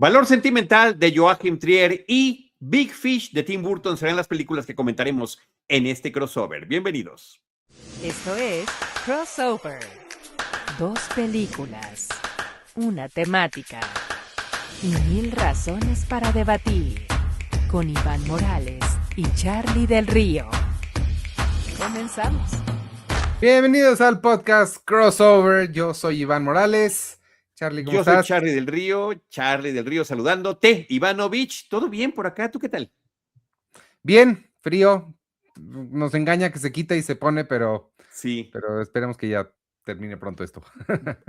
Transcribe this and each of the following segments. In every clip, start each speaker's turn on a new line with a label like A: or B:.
A: Valor Sentimental de Joachim Trier y Big Fish de Tim Burton serán las películas que comentaremos en este crossover. Bienvenidos.
B: Esto es Crossover. Dos películas, una temática y 1000 razones para debatir. Con Iván Morales y Charlie del Río. Comenzamos.
C: Bienvenidos al podcast Crossover. Yo soy Iván Morales. Charlie, ¿cómo estás?
A: Yo soy Charlie del Río saludándote. Ivanovich, ¿todo bien por acá? ¿Tú qué tal?
C: Bien, frío. Nos engaña que se quita y se pone, pero
A: Sí.
C: Pero esperemos que ya termine pronto esto.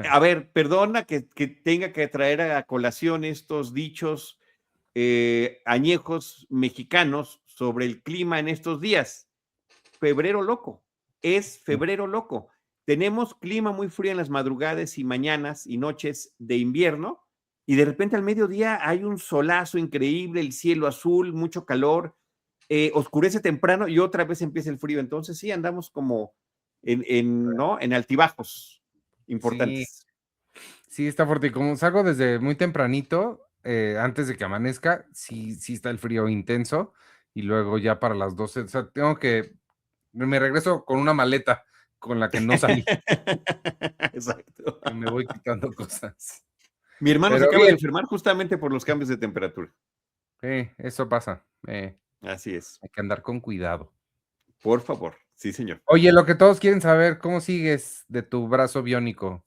A: A ver, perdona que tenga que traer a colación estos dichos añejos mexicanos sobre el clima en estos días. Febrero loco, es febrero loco. Tenemos clima muy frío en las madrugadas y mañanas y noches de invierno y de repente al mediodía hay un solazo increíble, el cielo azul, mucho calor, oscurece temprano y otra vez empieza el frío. Entonces sí, andamos como ¿no? En altibajos importantes.
C: Sí, está fuerte. Y como salgo desde muy tempranito, antes de que amanezca, sí está el frío intenso. Y luego ya para las 12, o sea, me regreso con una maleta con la que no salí.
A: Exacto.
C: Y me voy quitando cosas.
A: Mi hermano se
C: Pero
A: acaba de
C: bien,
A: enfermar justamente por los cambios de temperatura.
C: eso pasa.
A: Así es.
C: Hay que andar con cuidado.
A: Por favor. Sí, señor.
C: Oye, lo que todos quieren saber, ¿cómo sigues de tu brazo biónico?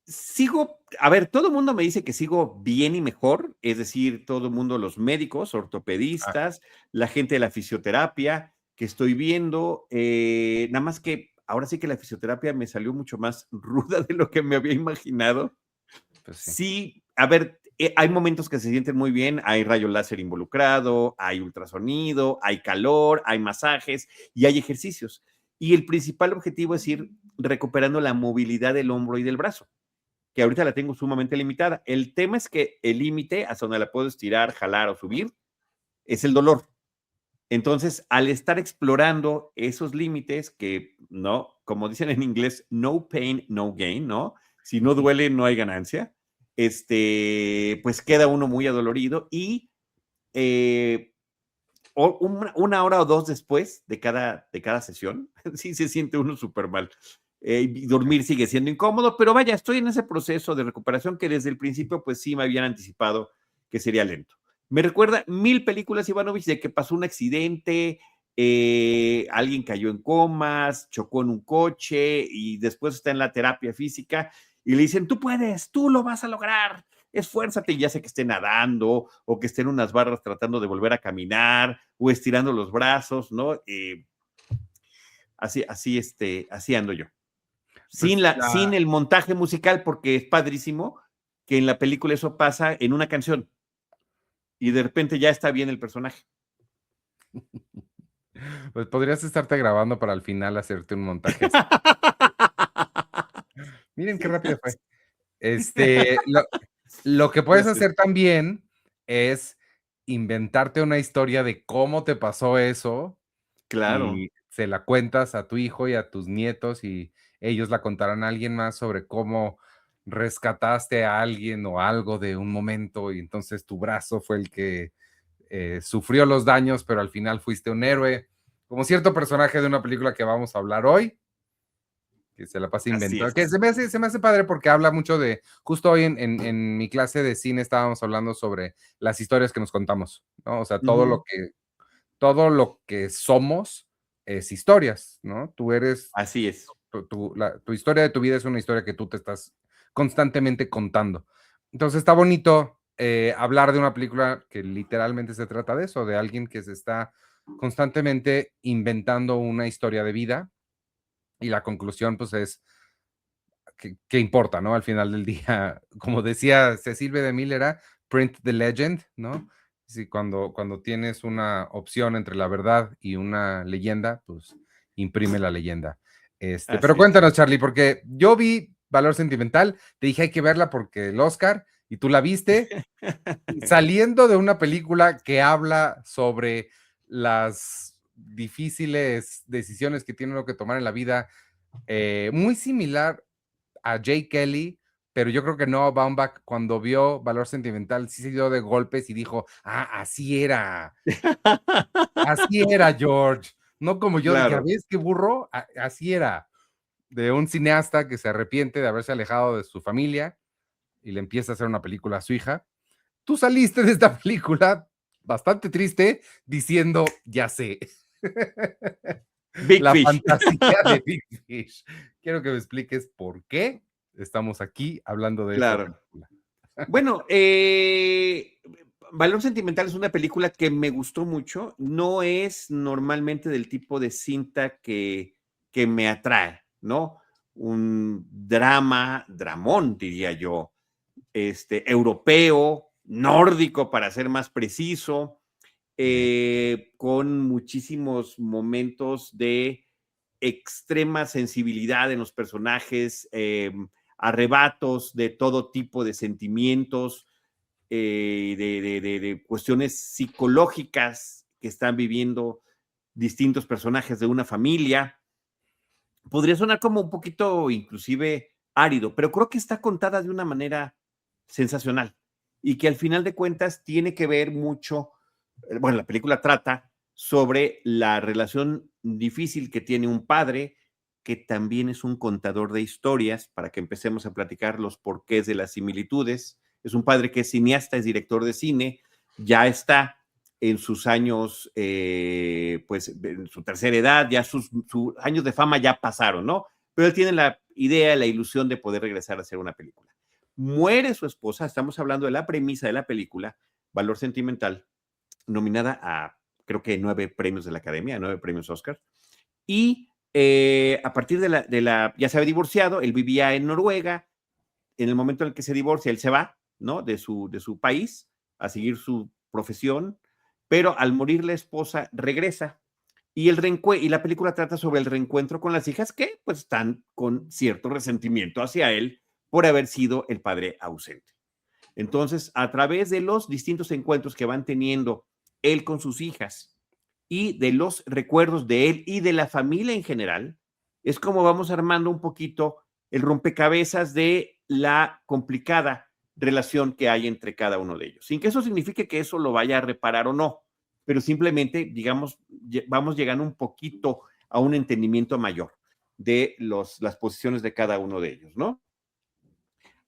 A: Sigo, a ver, todo el mundo me dice que sigo bien y mejor, es decir, todo el mundo, los médicos,
C: Ah,
A: ortopedistas, la gente de la fisioterapia, que estoy viendo, nada más que ahora sí que la fisioterapia me salió mucho más ruda de lo que me había imaginado.
C: pues sí.
A: Sí, a ver, hay momentos que se sienten muy bien, hay rayo láser involucrado, hay ultrasonido, hay calor, hay masajes y hay ejercicios. Y el principal objetivo es ir recuperando la movilidad del hombro y del brazo, que ahorita la tengo sumamente limitada. El tema es que el límite hasta donde la puedo estirar, jalar o subir es el dolor. Entonces, al estar explorando esos límites que, ¿no? Como dicen en inglés, no pain, no gain, ¿no? Si no duele, no hay ganancia. Pues queda uno muy adolorido y una hora o dos después de cada sesión, sí se siente uno súper mal. Y dormir sigue siendo incómodo, pero vaya, estoy en ese proceso de recuperación que desde el principio, pues sí me habían anticipado que sería lento. Me recuerda 1000 películas, Ivanovich, de que pasó un accidente, alguien cayó en comas, chocó en un coche y después está en la terapia física y le dicen, tú puedes, tú lo vas a lograr, esfuérzate, y ya sea que esté nadando o que esté en unas barras tratando de volver a caminar o estirando los brazos, ¿no? Así ando yo.
C: Pues
A: Sin el montaje musical, porque es padrísimo que en la película eso pasa en una canción y de repente ya está bien el personaje.
C: pues podrías estarte grabando para al final hacerte un montaje así. Miren qué rápido fue. Lo que puedes
A: Gracias.
C: hacer también es inventarte una historia de cómo te pasó eso
A: Claro.
C: y se la cuentas a tu hijo y a tus nietos y ellos la contarán a alguien más sobre cómo rescataste a alguien o algo de un momento y entonces tu brazo fue el que sufrió los daños, pero al final fuiste un héroe, como cierto personaje de una película que vamos a hablar hoy, que se la pasa
A: Así
C: inventando, que
A: es.
C: se me hace padre porque habla mucho de, justo hoy en mi clase de cine estábamos hablando sobre las historias que nos contamos, ¿no? O sea,
A: Ujú.
C: todo lo que somos es historias, ¿no? Tú eres,
A: Así es.
C: tu historia de tu vida es una historia que tú te estás constantemente contando. Entonces está bonito hablar de una película que literalmente se trata de eso, de alguien que se está constantemente inventando una historia de vida y la conclusión pues es que importa, ¿no? Al final del día, como decía Cecil B. DeMille, era print the legend, ¿no? Sí, cuando tienes una opción entre la verdad y una leyenda, pues imprime la leyenda. Pero
A: Así es.
C: cuéntanos, Charlie, porque yo vi Valor Sentimental, te dije hay que verla porque el Oscar, y tú la viste, saliendo de una película que habla sobre las difíciles decisiones que tiene uno que tomar en la vida, muy similar a Jay Kelly, pero yo creo que Noah Baumbach, cuando vio Valor Sentimental, sí se dio de golpes y dijo, así era, George. No como yo, ya
A: Claro.
C: ves qué burro, así era. De un cineasta que se arrepiente de haberse alejado de su familia y le empieza a hacer una película a su hija. Tú saliste de esta película bastante triste diciendo, ya sé.
A: Big
C: La
A: Fish.
C: fantasía de Big Fish. Quiero que me expliques por qué estamos aquí hablando de esta
A: Claro.
C: película.
A: Bueno, Valor Sentimental es una película que me gustó mucho. No es normalmente del tipo de cinta que me atrae, ¿no? Un dramón, diría yo, europeo, nórdico, para ser más preciso, con muchísimos momentos de extrema sensibilidad en los personajes, arrebatos de todo tipo de sentimientos, de cuestiones psicológicas que están viviendo distintos personajes de una familia. Podría sonar como un poquito inclusive árido, pero creo que está contada de una manera sensacional y que al final de cuentas tiene que ver mucho, bueno, la película trata sobre la relación difícil que tiene un padre que también es un contador de historias, para que empecemos a platicar los porqués de las similitudes. Es un padre que es cineasta, es director de cine, ya está en sus años, pues en su tercera edad, ya sus años de fama ya pasaron, ¿no? Pero él tiene la idea, la ilusión de poder regresar a hacer una película. Muere su esposa, estamos hablando de la premisa de la película, Valor Sentimental, nominada a creo que 9 premios de la Academia, 9 premios Oscar, y a partir ya se había divorciado, él vivía en Noruega, en el momento en el que se divorcia, él se va, ¿no? De su país a seguir su profesión, pero al morir la esposa regresa y la película trata sobre el reencuentro con las hijas que pues están con cierto resentimiento hacia él por haber sido el padre ausente. Entonces, a través de los distintos encuentros que van teniendo él con sus hijas y de los recuerdos de él y de la familia en general, es como vamos armando un poquito el rompecabezas de la complicada relación que hay entre cada uno de ellos, sin que eso signifique que eso lo vaya a reparar o no, pero simplemente, digamos, vamos llegando un poquito a un entendimiento mayor de las posiciones de cada uno de ellos, ¿no?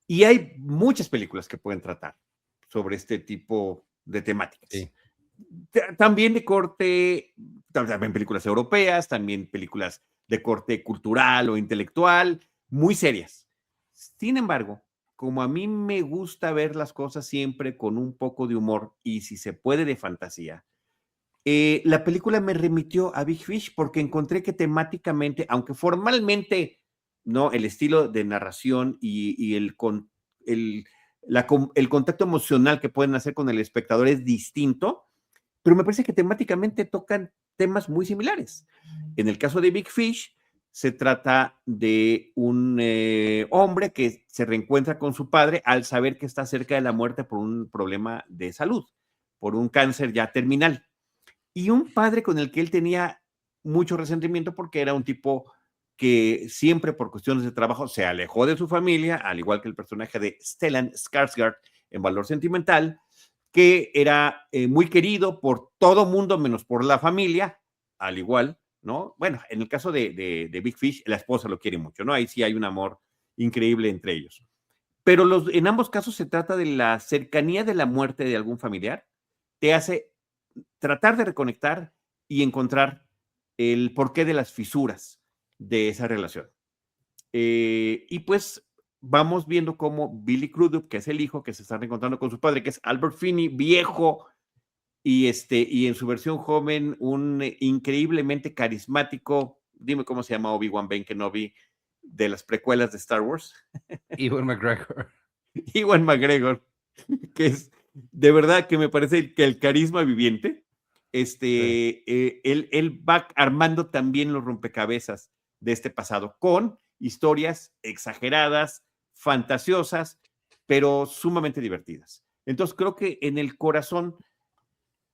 A: Y hay muchas películas que pueden tratar sobre este tipo de temáticas.
C: Sí.
A: También de corte, también películas europeas, también películas de corte cultural o intelectual, muy serias. Sin embargo, como a mí me gusta ver las cosas siempre con un poco de humor y si se puede de fantasía, la película me remitió a Big Fish porque encontré que temáticamente, aunque formalmente no el estilo de narración y el contacto emocional que pueden hacer con el espectador es distinto, pero me parece que temáticamente tocan temas muy similares. En el caso de Big Fish, se trata de un hombre que se reencuentra con su padre al saber que está cerca de la muerte por un problema de salud, por un cáncer ya terminal. Y un padre con el que él tenía mucho resentimiento porque era un tipo que siempre por cuestiones de trabajo se alejó de su familia, al igual que el personaje de Stellan Skarsgård en Valor Sentimental, que era muy querido por todo mundo menos por la familia, al igual, ¿no? Bueno, en el caso de Big Fish, la esposa lo quiere mucho, ¿no? Ahí sí hay un amor increíble entre ellos. Pero en ambos casos se trata de la cercanía de la muerte de algún familiar, te hace tratar de reconectar y encontrar el porqué de las fisuras de esa relación. Y pues vamos viendo cómo Billy Crudup, que es el hijo que se está reencontrando con su padre, que es Albert Finney, viejo, y en su versión joven, un increíblemente carismático, dime cómo se llama Obi-Wan Ben Kenobi de las precuelas de Star Wars.
C: Ewan McGregor.
A: Ewan McGregor, que es de verdad que me parece que el carisma viviente, él va armando también los rompecabezas de este pasado con historias exageradas, fantasiosas, pero sumamente divertidas. Entonces creo que en el corazón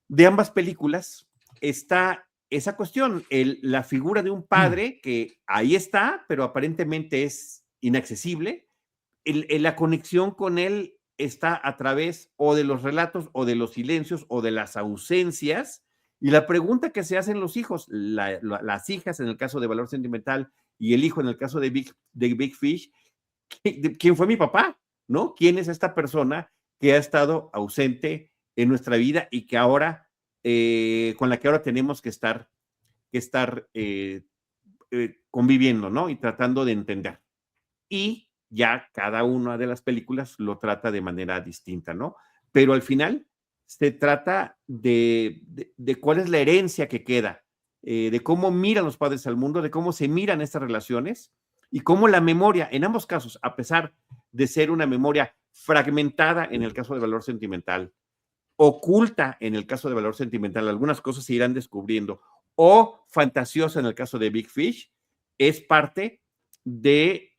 A: de ambas películas está esa cuestión, la figura de un padre que ahí está, pero aparentemente es inaccesible, la conexión con él está a través o de los relatos o de los silencios o de las ausencias. Y la pregunta que se hacen los hijos, las hijas en el caso de Valor Sentimental y el hijo en el caso de Big Fish, ¿quién fue mi papá? ¿No? ¿Quién es esta persona que ha estado ausente en nuestra vida y que ahora, con la que ahora tenemos que estar conviviendo, ¿no? Y tratando de entender. Y ya cada una de las películas lo trata de manera distinta, ¿no? Pero al final se trata de cuál es la herencia que queda, de cómo miran los padres al mundo, de cómo se miran estas relaciones y cómo la memoria, en ambos casos, a pesar de ser una memoria fragmentada en el caso de Valor Sentimental, oculta en el caso de Valor Sentimental, algunas cosas se irán descubriendo, o fantasiosa en el caso de Big Fish, es parte de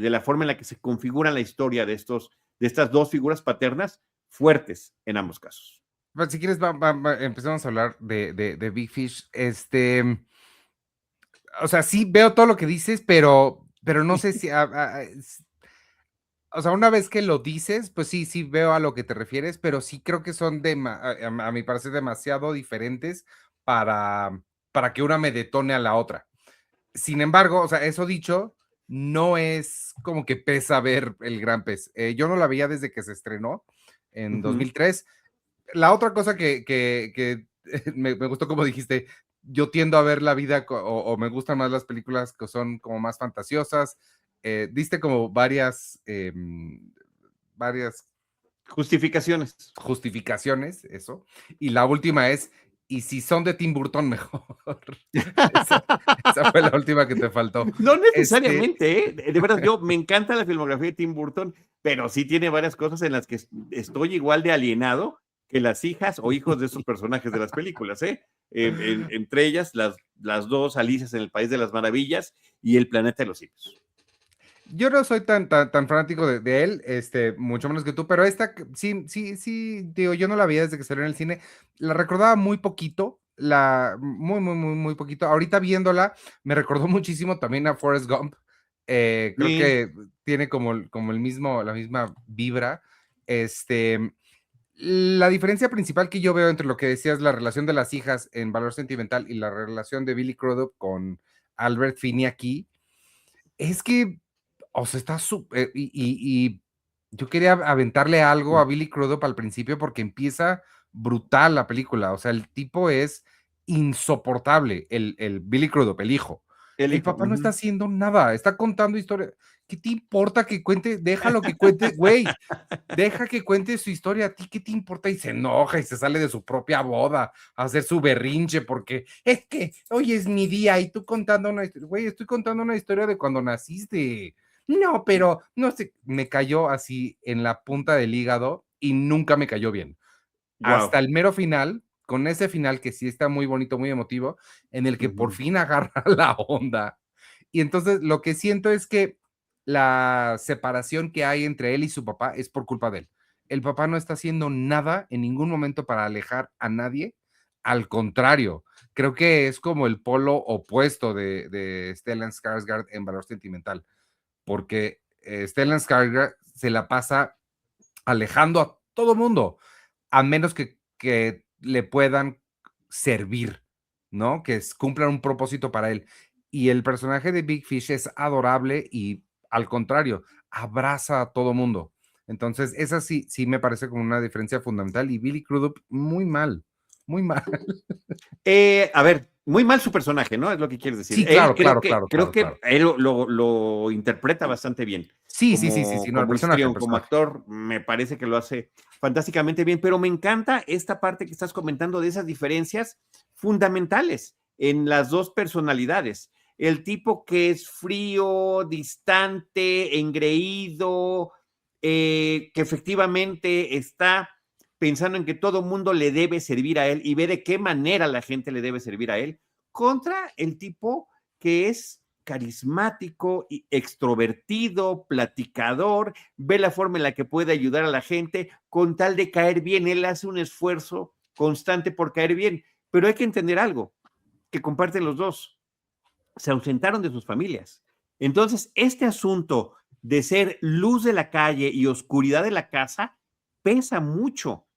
A: la forma en la que se configura la historia de estas dos figuras paternas fuertes en ambos casos.
C: Pues, si quieres, empezamos a hablar de Big Fish. O sea, sí veo todo lo que dices, pero no sé si, o sea, una vez que lo dices, pues sí veo a lo que te refieres, pero sí creo que son a mi parecer demasiado diferentes para que una me detone a la otra. Sin embargo, o sea, eso dicho, no es como que pesa ver El Gran Pez. Yo no la veía desde que se estrenó en 2003. La otra cosa que me gustó como dijiste, yo tiendo a ver la vida o me gustan más las películas que son como más fantasiosas. Diste como varias
A: justificaciones.
C: Justificaciones, eso. Y la última es, y si son de Tim Burton, mejor. esa fue la última que te faltó.
A: No necesariamente, de verdad, yo me encanta la filmografía de Tim Burton, pero sí tiene varias cosas en las que estoy igual de alienado que las hijas o hijos de esos personajes de las películas, ¿eh? Entre ellas, las dos Alicias en el País de las Maravillas y El Planeta de los Simios.
C: Yo no soy tan fanático de él, mucho menos que tú, pero esta sí, digo, yo no la veía desde que salió en el cine, la recordaba muy poquito, muy poquito. Ahorita viéndola, me recordó muchísimo también a Forrest Gump. Creo que tiene como la misma vibra. La diferencia principal que yo veo entre lo que decías, la relación de las hijas en Valor Sentimental y la relación de Billy Crudup con Albert Finney aquí, es que, o sea, está súper, y yo quería aventarle algo a Billy Crudup al principio porque empieza brutal la película, o sea, el tipo es insoportable, el Billy Crudup, el hijo. El papá no está haciendo nada, está contando historia. ¿Qué te importa que cuente? Déjalo que cuente, güey. Deja que cuente su historia. ¿A ti qué te importa? Y se enoja y se sale de su propia boda a hacer su berrinche porque es que hoy es mi día y tú contando una historia. Güey, estoy contando una historia de cuando naciste. No, pero no sé, me cayó así en la punta del hígado y nunca me cayó bien. Wow. Hasta el mero final, con ese final que sí está muy bonito, muy emotivo, en el que por fin agarra la onda. Y entonces lo que siento es que la separación que hay entre él y su papá es por culpa de él. El papá no está haciendo nada en ningún momento para alejar a nadie. Al contrario, creo que es como el polo opuesto de Stellan Skarsgård en Valor Sentimental, porque Stellan Skarsgård se la pasa alejando a todo mundo, a menos que le puedan servir, ¿no? Que cumplan un propósito para él. Y el personaje de Big Fish es adorable y, al contrario, abraza a todo mundo. Entonces, esa sí me parece como una diferencia fundamental. Y Billy Crudup, muy mal, muy mal.
A: A ver, muy mal su personaje, ¿no? Es lo que quieres decir.
C: Sí, claro,
A: creo que él lo interpreta bastante bien.
C: Sí,
A: no, como histrión, como actor, me parece que lo hace fantásticamente bien, pero me encanta esta parte que estás comentando de esas diferencias fundamentales en las dos personalidades. El tipo que es frío, distante, engreído, que efectivamente está pensando en que todo mundo le debe servir a él y ve de qué manera la gente le debe servir a él, contra el tipo que es carismático y extrovertido, platicador, ve la forma en la que puede ayudar a la gente con tal de caer bien. Él hace un esfuerzo constante por caer bien, pero hay que entender algo que comparten los dos. Se ausentaron de sus familias. Entonces, este asunto de ser luz de la calle y oscuridad de la casa, pesa mucho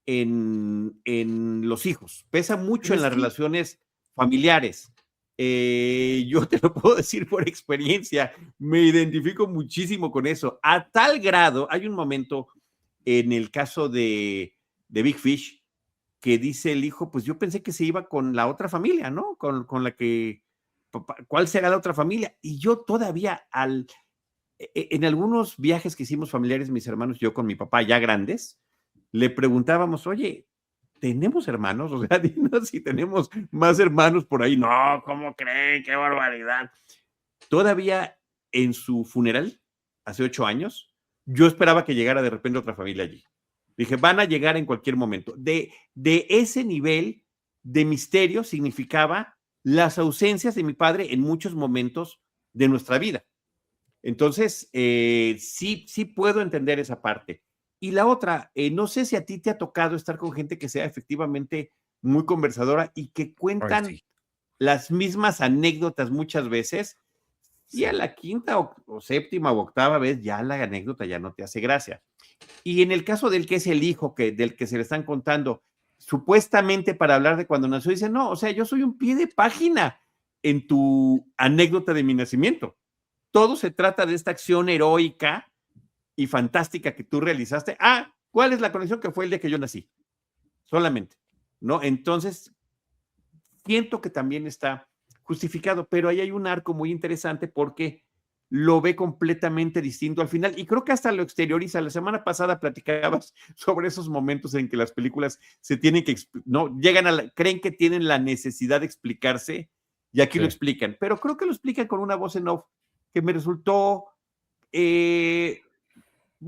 A: en los hijos, pesa mucho
C: Pero
A: en
C: es
A: las
C: que,
A: relaciones familiares. Yo te lo puedo decir por experiencia, me identifico muchísimo con eso. A tal grado, hay un momento en el caso de Big Fish que dice el hijo, pues yo pensé que se iba con la otra familia, ¿no? Con la que, ¿cuál será la otra familia? Y yo todavía en algunos viajes que hicimos familiares, mis hermanos y yo con mi papá ya grandes, le preguntábamos, oye, ¿tenemos hermanos? O sea, dinos si tenemos más hermanos por ahí. No, ¿cómo creen? ¡Qué barbaridad! Todavía en su funeral, hace 8 años, yo esperaba que llegara de repente otra familia allí. Dije, van a llegar en cualquier momento. De ese nivel de misterio significaba las ausencias de mi padre en muchos momentos de nuestra vida. Entonces, sí puedo entender esa parte. Y la otra, no sé si a ti te ha tocado estar con gente que sea efectivamente muy conversadora y que
C: ay,
A: cuentan
C: sí,
A: las mismas anécdotas muchas veces, y a
C: sí.
A: la quinta o séptima o octava vez ya la anécdota ya no te hace gracia. Y en el caso del que es el hijo del que se le están contando, supuestamente para hablar de cuando nació, dice, no, o sea, yo soy un pie de página en tu anécdota de mi nacimiento. Todo se trata de esta acción heroica y fantástica que tú realizaste. Ah, ¿cuál es la conexión? Que fue el día que yo nací, solamente, ¿no? Entonces, siento que también está justificado, pero ahí hay un arco muy interesante porque lo ve completamente distinto al final y creo que hasta lo exterioriza. La semana pasada platicabas sobre esos momentos en que las películas se tienen que, no, llegan creen que tienen la necesidad de explicarse y aquí lo
C: Sí.
A: explican, pero creo que lo explican con una voz en off que me resultó eh,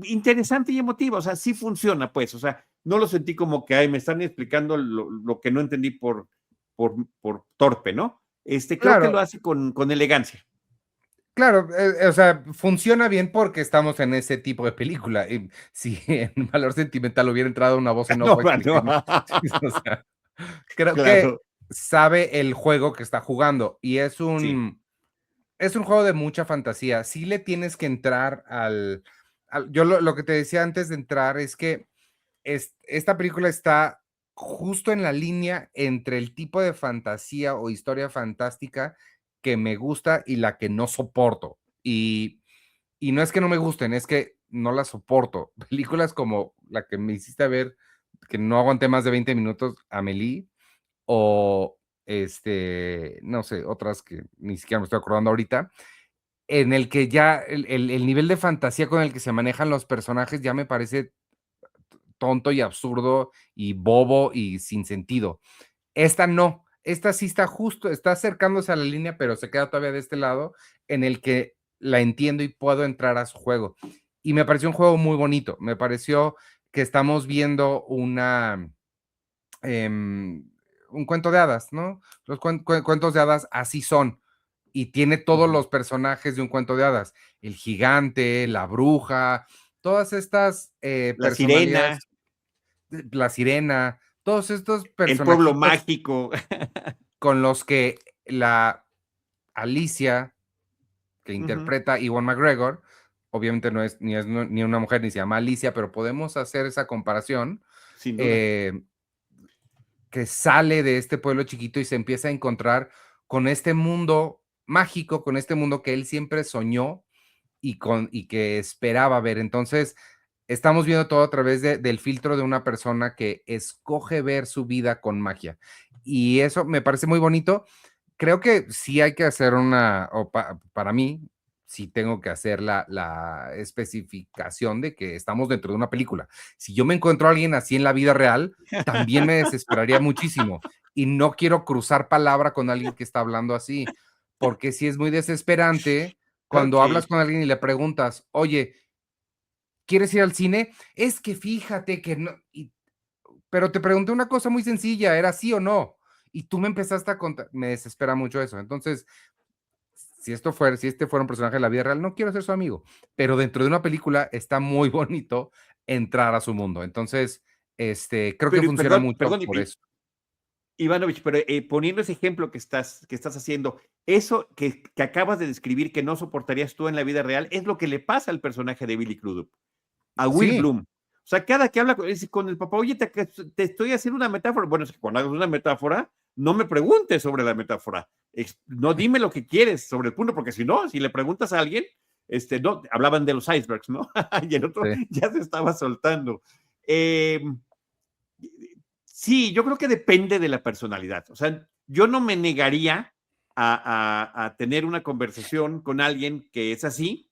A: interesante y emotiva, o sea, sí funciona, pues, o sea, no lo sentí como que, ay, me están explicando lo que no entendí por torpe, ¿no? Creo que lo
C: Claro,
A: hace con elegancia.
C: claro, o sea, funciona bien porque estamos en ese tipo de película. Y si en Valor Sentimental hubiera entrado una voz en off
A: No,
C: a
A: no.
C: explicarme, o sea, creo que
A: Claro.
C: sabe el juego que está jugando y
A: Sí.
C: es un juego de mucha fantasía. Sí le tienes que entrar yo lo que te decía antes de entrar es que esta película está justo en la línea entre el tipo de fantasía o historia fantástica que me gusta y la que no soporto. Y no es que no me gusten, es que no las soporto. Películas como la que me hiciste ver, que no aguanté más de 20 minutos, Amélie, o no sé, otras que ni siquiera me estoy acordando ahorita, en el que ya el nivel de fantasía con el que se manejan los personajes ya me parece tonto y absurdo y bobo y sin sentido. Esta no, esta sí está justo, está acercándose a la línea, pero se queda todavía de este lado en el que la entiendo y puedo entrar a su juego. Y me pareció un juego muy bonito, me pareció que estamos viendo un cuento de hadas, ¿no? Los cuentos de hadas así son. Y tiene todos
A: Ujú.
C: los personajes de un cuento de hadas. El gigante, la bruja, todas estas
A: La sirena,
C: personalidades, la sirena, todos estos
A: el pueblo
C: personajitos
A: mágico.
C: con los que la Alicia, que
A: Ujú.
C: interpreta Ewan McGregor, obviamente no es ni una mujer ni se llama Alicia, pero podemos hacer esa comparación,
A: Sin duda.
C: eh, que sale de este pueblo chiquito y se empieza a encontrar con este mundo mágico, con este mundo que él siempre soñó y que esperaba ver. Entonces, estamos viendo todo a través del filtro de una persona que escoge ver su vida con magia. Y eso me parece muy bonito. Creo que sí hay que hacer para mí, sí tengo que hacer la especificación de que estamos dentro de una película. Si yo me encuentro a alguien así en la vida real, también me desesperaría muchísimo. Y no quiero cruzar palabra con alguien que está hablando así, porque sí es muy desesperante cuando
A: Ok.
C: hablas con alguien y le preguntas, oye, ¿quieres ir al cine? Es que fíjate que no, pero te pregunté una cosa muy sencilla, ¿era sí o no? Y tú me empezaste a contar, me desespera mucho eso. Entonces, si este fuera un personaje de la vida real, no quiero ser su amigo, pero dentro de una película está muy bonito entrar a su mundo. Entonces, creo que
A: Pero
C: funciona
A: perdón,
C: mucho
A: perdón,
C: por eso.
A: Ivanovich, pero poniendo ese ejemplo que estás haciendo, eso que acabas de describir que no soportarías tú en la vida real, es lo que le pasa al personaje de Billy Crudup, a Will
C: Sí,
A: Bloom. O sea, cada que habla con el papá, oye, te estoy haciendo una metáfora. Bueno, es que cuando hagas una metáfora, no me preguntes sobre la metáfora. No dime lo que quieres sobre el punto, porque si no, si le preguntas a alguien, no, hablaban de los icebergs, ¿no? Y el otro
C: sí.
A: ya se estaba soltando. Sí, yo creo que depende de la personalidad. O sea, yo no me negaría a tener una conversación con alguien que es así,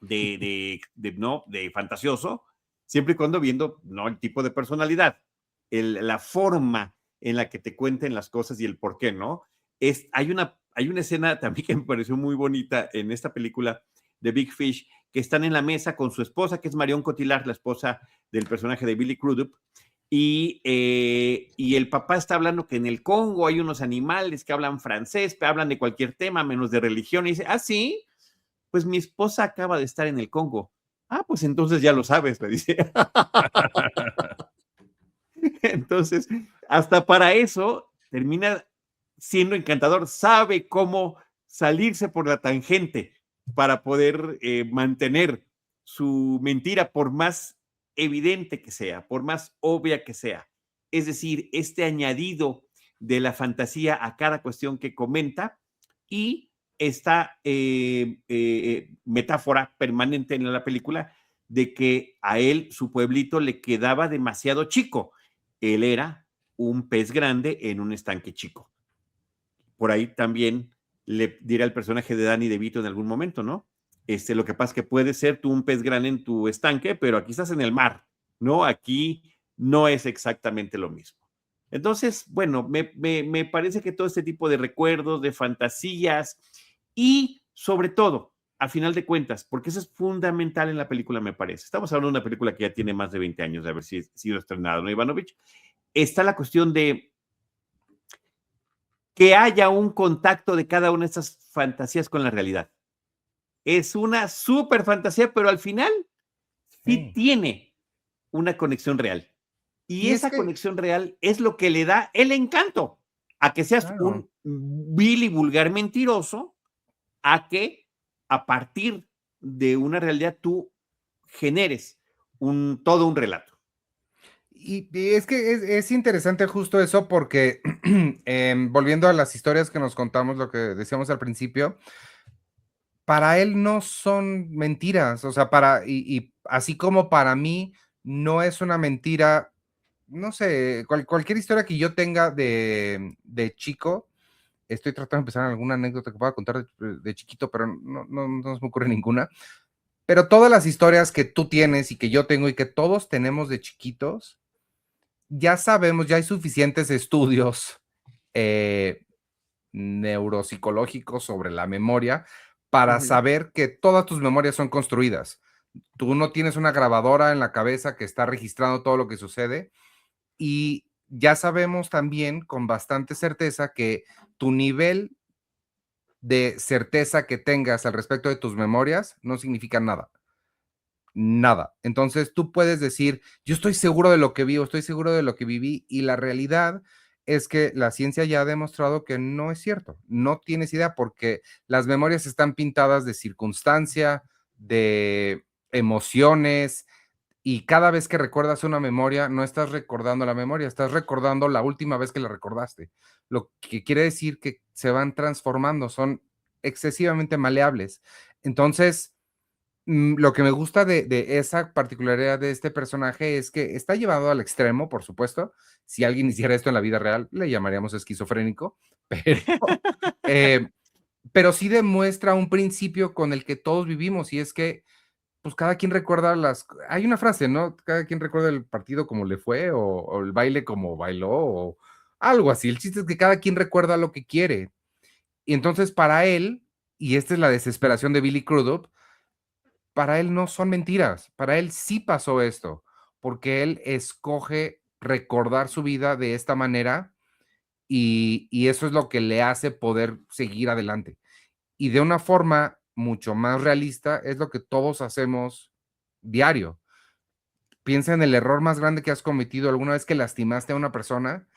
A: no, de fantasioso, siempre y cuando viendo, no el tipo de personalidad, la forma en la que te cuenten las cosas y el por qué, ¿no? Hay una escena también que me pareció muy bonita en esta película de Big Fish, que están en la mesa con su esposa, que es Marion Cotillard, la esposa del personaje de Billy Crudup, y el papá está hablando que en el Congo hay unos animales que hablan francés, que hablan de cualquier tema menos de religión, y dice, ah, sí, pues mi esposa acaba de estar en el Congo. Ah, pues entonces ya lo sabes, le dice. Entonces, hasta para eso termina siendo encantador, sabe cómo salirse por la tangente para poder mantener su mentira por más evidente que sea, por más obvia que sea. Es decir, este añadido de la fantasía a cada cuestión que comenta y esta metáfora permanente en la película de que a él, su pueblito, le quedaba demasiado chico. Él era un pez grande en un estanque chico. Por ahí también le dirá el personaje de Danny DeVito en algún momento, ¿no? Lo que pasa es que puede ser tú un pez grande en tu estanque, pero aquí estás en el mar, ¿no? Aquí no es exactamente lo mismo. Entonces, bueno, me parece que todo este tipo de recuerdos, de fantasías y sobre todo, a final de cuentas, porque eso es fundamental en la película, me parece. Estamos hablando de una película que ya tiene más de 20 años de haber sido estrenada, ¿no, Ivanovich? Está la cuestión de que haya un contacto de cada una de estas fantasías con la realidad. Es una súper fantasía, pero al final sí
C: Sí.
A: tiene una conexión real. Y
C: Y es
A: esa
C: que,
A: conexión real es lo que le da el encanto a que seas
C: claro.
A: un vil y vulgar mentiroso, a que a partir de una realidad tú generes todo un relato.
C: Y es que es interesante justo eso porque, volviendo a las historias que nos contamos, lo que decíamos al principio, para él no son mentiras, o sea, y así como para mí no es una mentira, no sé, cualquier historia que yo tenga de chico, estoy tratando de empezar alguna anécdota que pueda contar de chiquito, pero no se me ocurre ninguna. Pero todas las historias que tú tienes y que yo tengo y que todos tenemos de chiquitos, ya sabemos, ya hay suficientes estudios eh, neuropsicológicos sobre la memoria para
A: Ujú.
C: saber que todas tus memorias son construidas. Tú no tienes una grabadora en la cabeza que está registrando todo lo que sucede y ya sabemos también con bastante certeza que tu nivel de certeza que tengas al respecto de tus memorias no significa nada. Nada. Entonces tú puedes decir, yo estoy seguro de lo que vivo, estoy seguro de lo que viví y la realidad es que la ciencia ya ha demostrado que no es cierto. No tienes idea porque las memorias están pintadas de circunstancia, de emociones y cada vez que recuerdas una memoria, no estás recordando la memoria, estás recordando la última vez que la recordaste. Lo que quiere decir que se van transformando, son excesivamente maleables. Entonces, lo que me gusta de esa particularidad de este personaje es que está llevado al extremo, por supuesto. Si alguien hiciera esto en la vida real, le llamaríamos esquizofrénico, eh, pero sí demuestra un principio con el que todos vivimos y es que, pues, cada quien recuerda hay una frase, ¿no? Cada quien recuerda el partido como le fue o el baile como bailó o algo así. El chiste es que cada quien recuerda lo que quiere. Y entonces para él, y esta es la desesperación de Billy Crudup, para él no son mentiras, para él sí pasó esto, porque él escoge recordar su vida de esta manera y eso es lo que le hace poder seguir adelante. Y de una forma mucho más realista es lo que todos hacemos diario. Piensa en el error más grande que has cometido alguna vez que lastimaste a una persona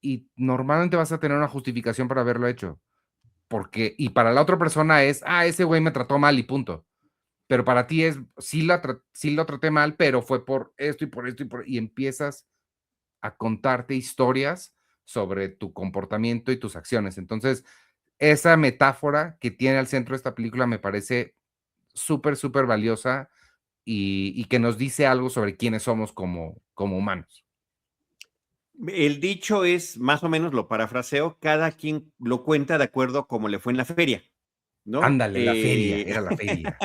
C: y normalmente vas a tener una justificación para haberlo hecho. Porque, y para la otra persona es, ese güey me trató mal y punto. Pero para ti es, sí lo traté mal, pero fue por esto y por esto y empiezas a contarte historias sobre tu comportamiento y tus acciones. Entonces, esa metáfora que tiene al centro esta película me parece súper, súper valiosa y que nos dice algo sobre quiénes somos como humanos.
A: El dicho es, más o menos lo parafraseo, cada quien lo cuenta de acuerdo a cómo le fue en la feria, ¿no?
C: Ándale, la feria, era la feria.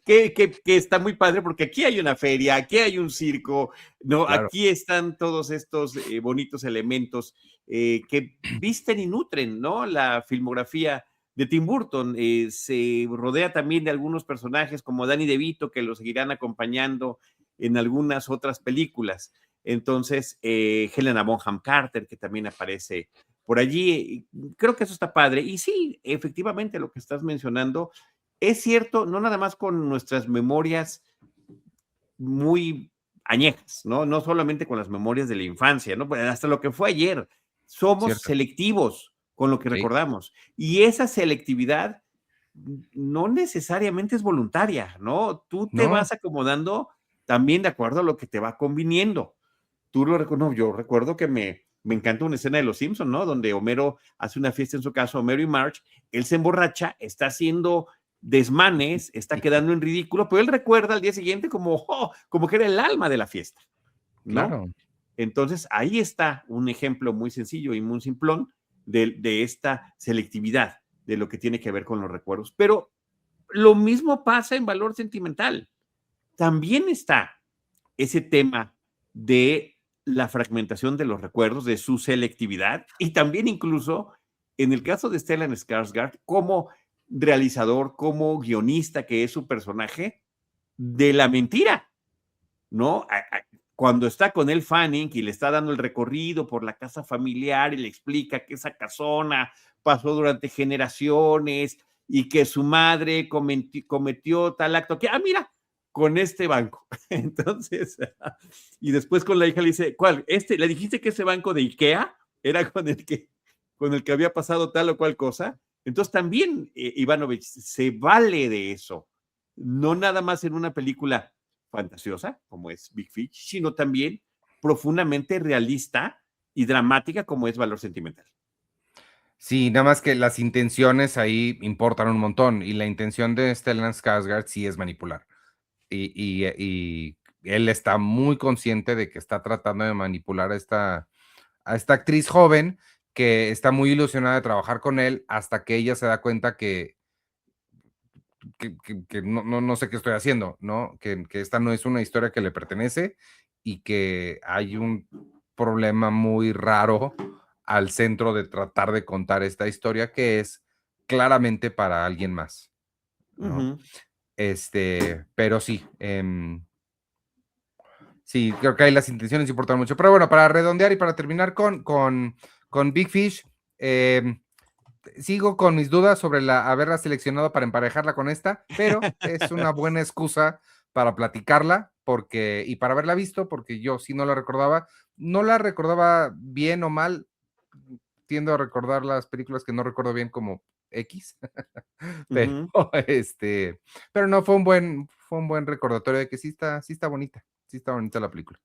A: Que está muy padre porque aquí hay una feria, aquí hay un circo, ¿no?
C: Claro,
A: Aquí están todos estos bonitos elementos que visten y nutren, ¿no? La filmografía de Tim Burton se rodea también de algunos personajes como Danny DeVito que lo seguirán acompañando en algunas otras películas. Entonces, Helena Bonham Carter, que también aparece por allí, creo que eso está padre. Y sí, efectivamente, lo que estás mencionando es cierto, no nada más con nuestras memorias muy añejas, ¿no? No solamente con las memorias de la infancia, ¿no? Pues hasta lo que fue ayer. Somos
C: cierto.
A: selectivos con lo que
C: Sí.
A: recordamos. Y esa selectividad no necesariamente es voluntaria, ¿no? Tú te
C: No,
A: vas acomodando también de acuerdo a lo que te va conviniendo. Tú lo recuerdas, no, yo recuerdo que me encanta una escena de Los Simpson, ¿no? Donde Homero hace una fiesta en su casa, Homero y Marge, él se emborracha, está haciendo desmanes, está quedando en ridículo, pero él recuerda al día siguiente como, oh, como que era el alma de la fiesta, ¿no?
C: claro.
A: Entonces, ahí está un ejemplo muy sencillo y muy simplón de esta selectividad de lo que tiene que ver con los recuerdos. Pero lo mismo pasa en valor sentimental. También está ese tema de la fragmentación de los recuerdos, de su selectividad, y también incluso en el caso de Stellan Skarsgård, como realizador, como guionista que es su personaje, de la mentira, ¿no? Cuando está con el Fanning y le está dando el recorrido por la casa familiar y le explica que esa casona pasó durante generaciones y que su madre cometió tal acto, que, mira, con este banco. Entonces, y después con la hija le dice, ¿cuál? ¿Le dijiste que ese banco de Ikea era con el que había pasado tal o cual cosa? Entonces también Ivanovich se vale de eso. No nada más en una película fantasiosa, como es Big Fish, sino también profundamente realista y dramática, como es Valor Sentimental.
C: Sí, nada más que las intenciones ahí importan un montón y la intención de Stellan Skarsgård sí es manipular. Y él está muy consciente de que está tratando de manipular a esta actriz joven que está muy ilusionada de trabajar con él hasta que ella se da cuenta que no sé qué estoy haciendo, ¿no? Que esta no es una historia que le pertenece y que hay un problema muy raro al centro de tratar de contar esta historia que es claramente para alguien más, ¿no?
A: Uh-huh.
C: Pero sí, sí, creo que ahí las intenciones importan mucho. Pero bueno, para redondear y para terminar con Big Fish, sigo con mis dudas sobre haberla seleccionado para emparejarla con esta, pero es una buena excusa para platicarla y para haberla visto, porque yo sí no la recordaba bien o mal, tiendo a recordar las películas que no recuerdo bien como X, pero,
A: Uh-huh.
C: pero no, fue un buen recordatorio de que sí está bonita la película.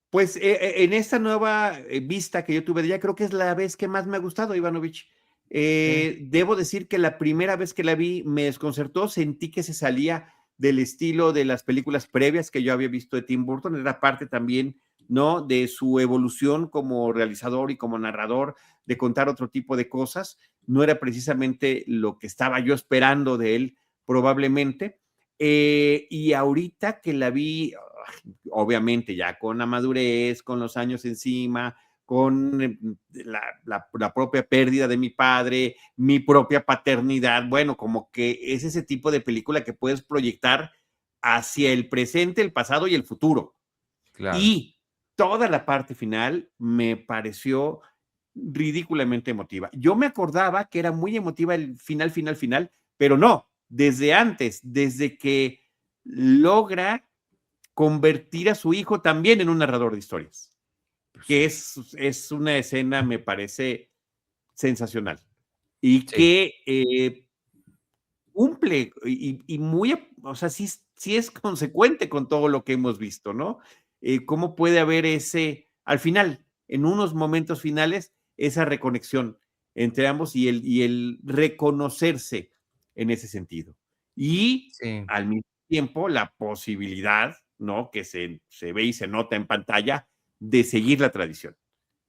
A: Pues en esta nueva vista que yo tuve de ella, creo que es la vez que más me ha gustado, Ivanovich.
C: Sí,
A: Debo decir que la primera vez que la vi me desconcertó, sentí que se salía del estilo de las películas previas que yo había visto de Tim Burton, era parte también, ¿no? De su evolución como realizador y como narrador, de contar otro tipo de cosas, no era precisamente lo que estaba yo esperando de él, probablemente. Y ahorita que la vi, obviamente ya con la madurez, con los años encima, con la propia pérdida de mi padre, mi propia paternidad, bueno, como que es ese tipo de película que puedes proyectar hacia el presente, el pasado y el futuro.
C: claro.
A: Y toda la parte final me pareció ridículamente emotiva. Yo me acordaba que era muy emotiva el final, pero no, desde antes, desde que logra convertir a su hijo también en un narrador de historias. que es una escena, me parece, sensacional y
C: Sí,
A: que cumple y muy, o sea, sí es consecuente con todo lo que hemos visto, ¿no? ¿Cómo puede haber al final, en unos momentos finales, esa reconexión entre ambos y el reconocerse en ese sentido? Y
C: sí.
A: al mismo tiempo, la posibilidad, ¿no? Que se ve y se nota en pantalla de seguir la tradición.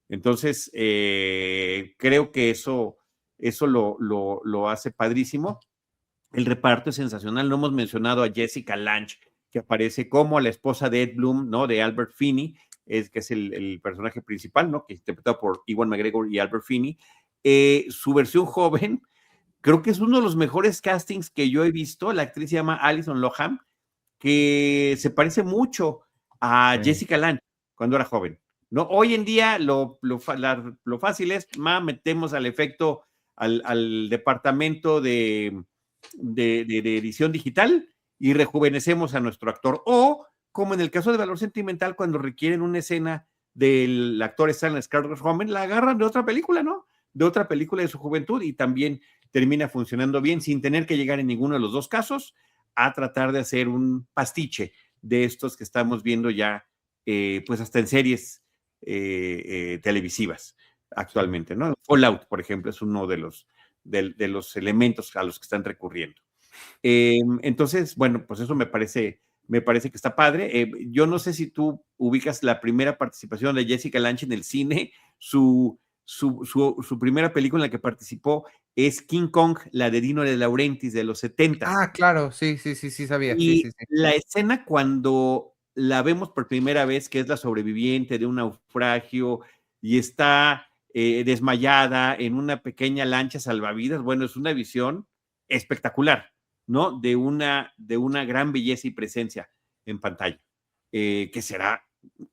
A: Entonces, creo que eso lo hace padrísimo. El reparto es sensacional. No hemos mencionado a Jessica Lange, que aparece como la esposa de Ed Bloom, ¿no? De Albert Finney, que es el personaje principal, ¿no? Que es interpretado por Ewan McGregor y Albert Finney. Su versión joven, creo que es uno de los mejores castings que yo he visto. La actriz se llama Alison Loham, que se parece mucho a
C: Sí.
A: Jessica Lange cuando era joven. ¿No? Hoy en día lo fácil es, metemos al efecto al departamento de edición digital y rejuvenecemos a nuestro actor. O, como en el caso de Valor Sentimental, cuando requieren una escena del actor Stellan Skarsgård, la agarran de otra película, ¿no? De otra película de su juventud y también termina funcionando bien sin tener que llegar en ninguno de los dos casos a tratar de hacer un pastiche de estos que estamos viendo ya, pues hasta en series televisivas
C: Sí.
A: actualmente, ¿no? Fallout, por ejemplo, es uno de los elementos a los que están recurriendo. Entonces, bueno, pues eso me parece que está padre. Yo no sé si tú ubicas la primera participación de Jessica Lange en el cine, su primera película en la que participó es King Kong, la de Dino De Laurentiis de los 70s.
C: Ah, claro, sí, sí, sí, sí sabía, sí,
A: Y
C: sí, sí.
A: la escena cuando la vemos por primera vez, que es la sobreviviente de un naufragio y está desmayada en una pequeña lancha salvavidas, bueno, es una visión espectacular, ¿no? De una gran belleza y presencia en pantalla, que será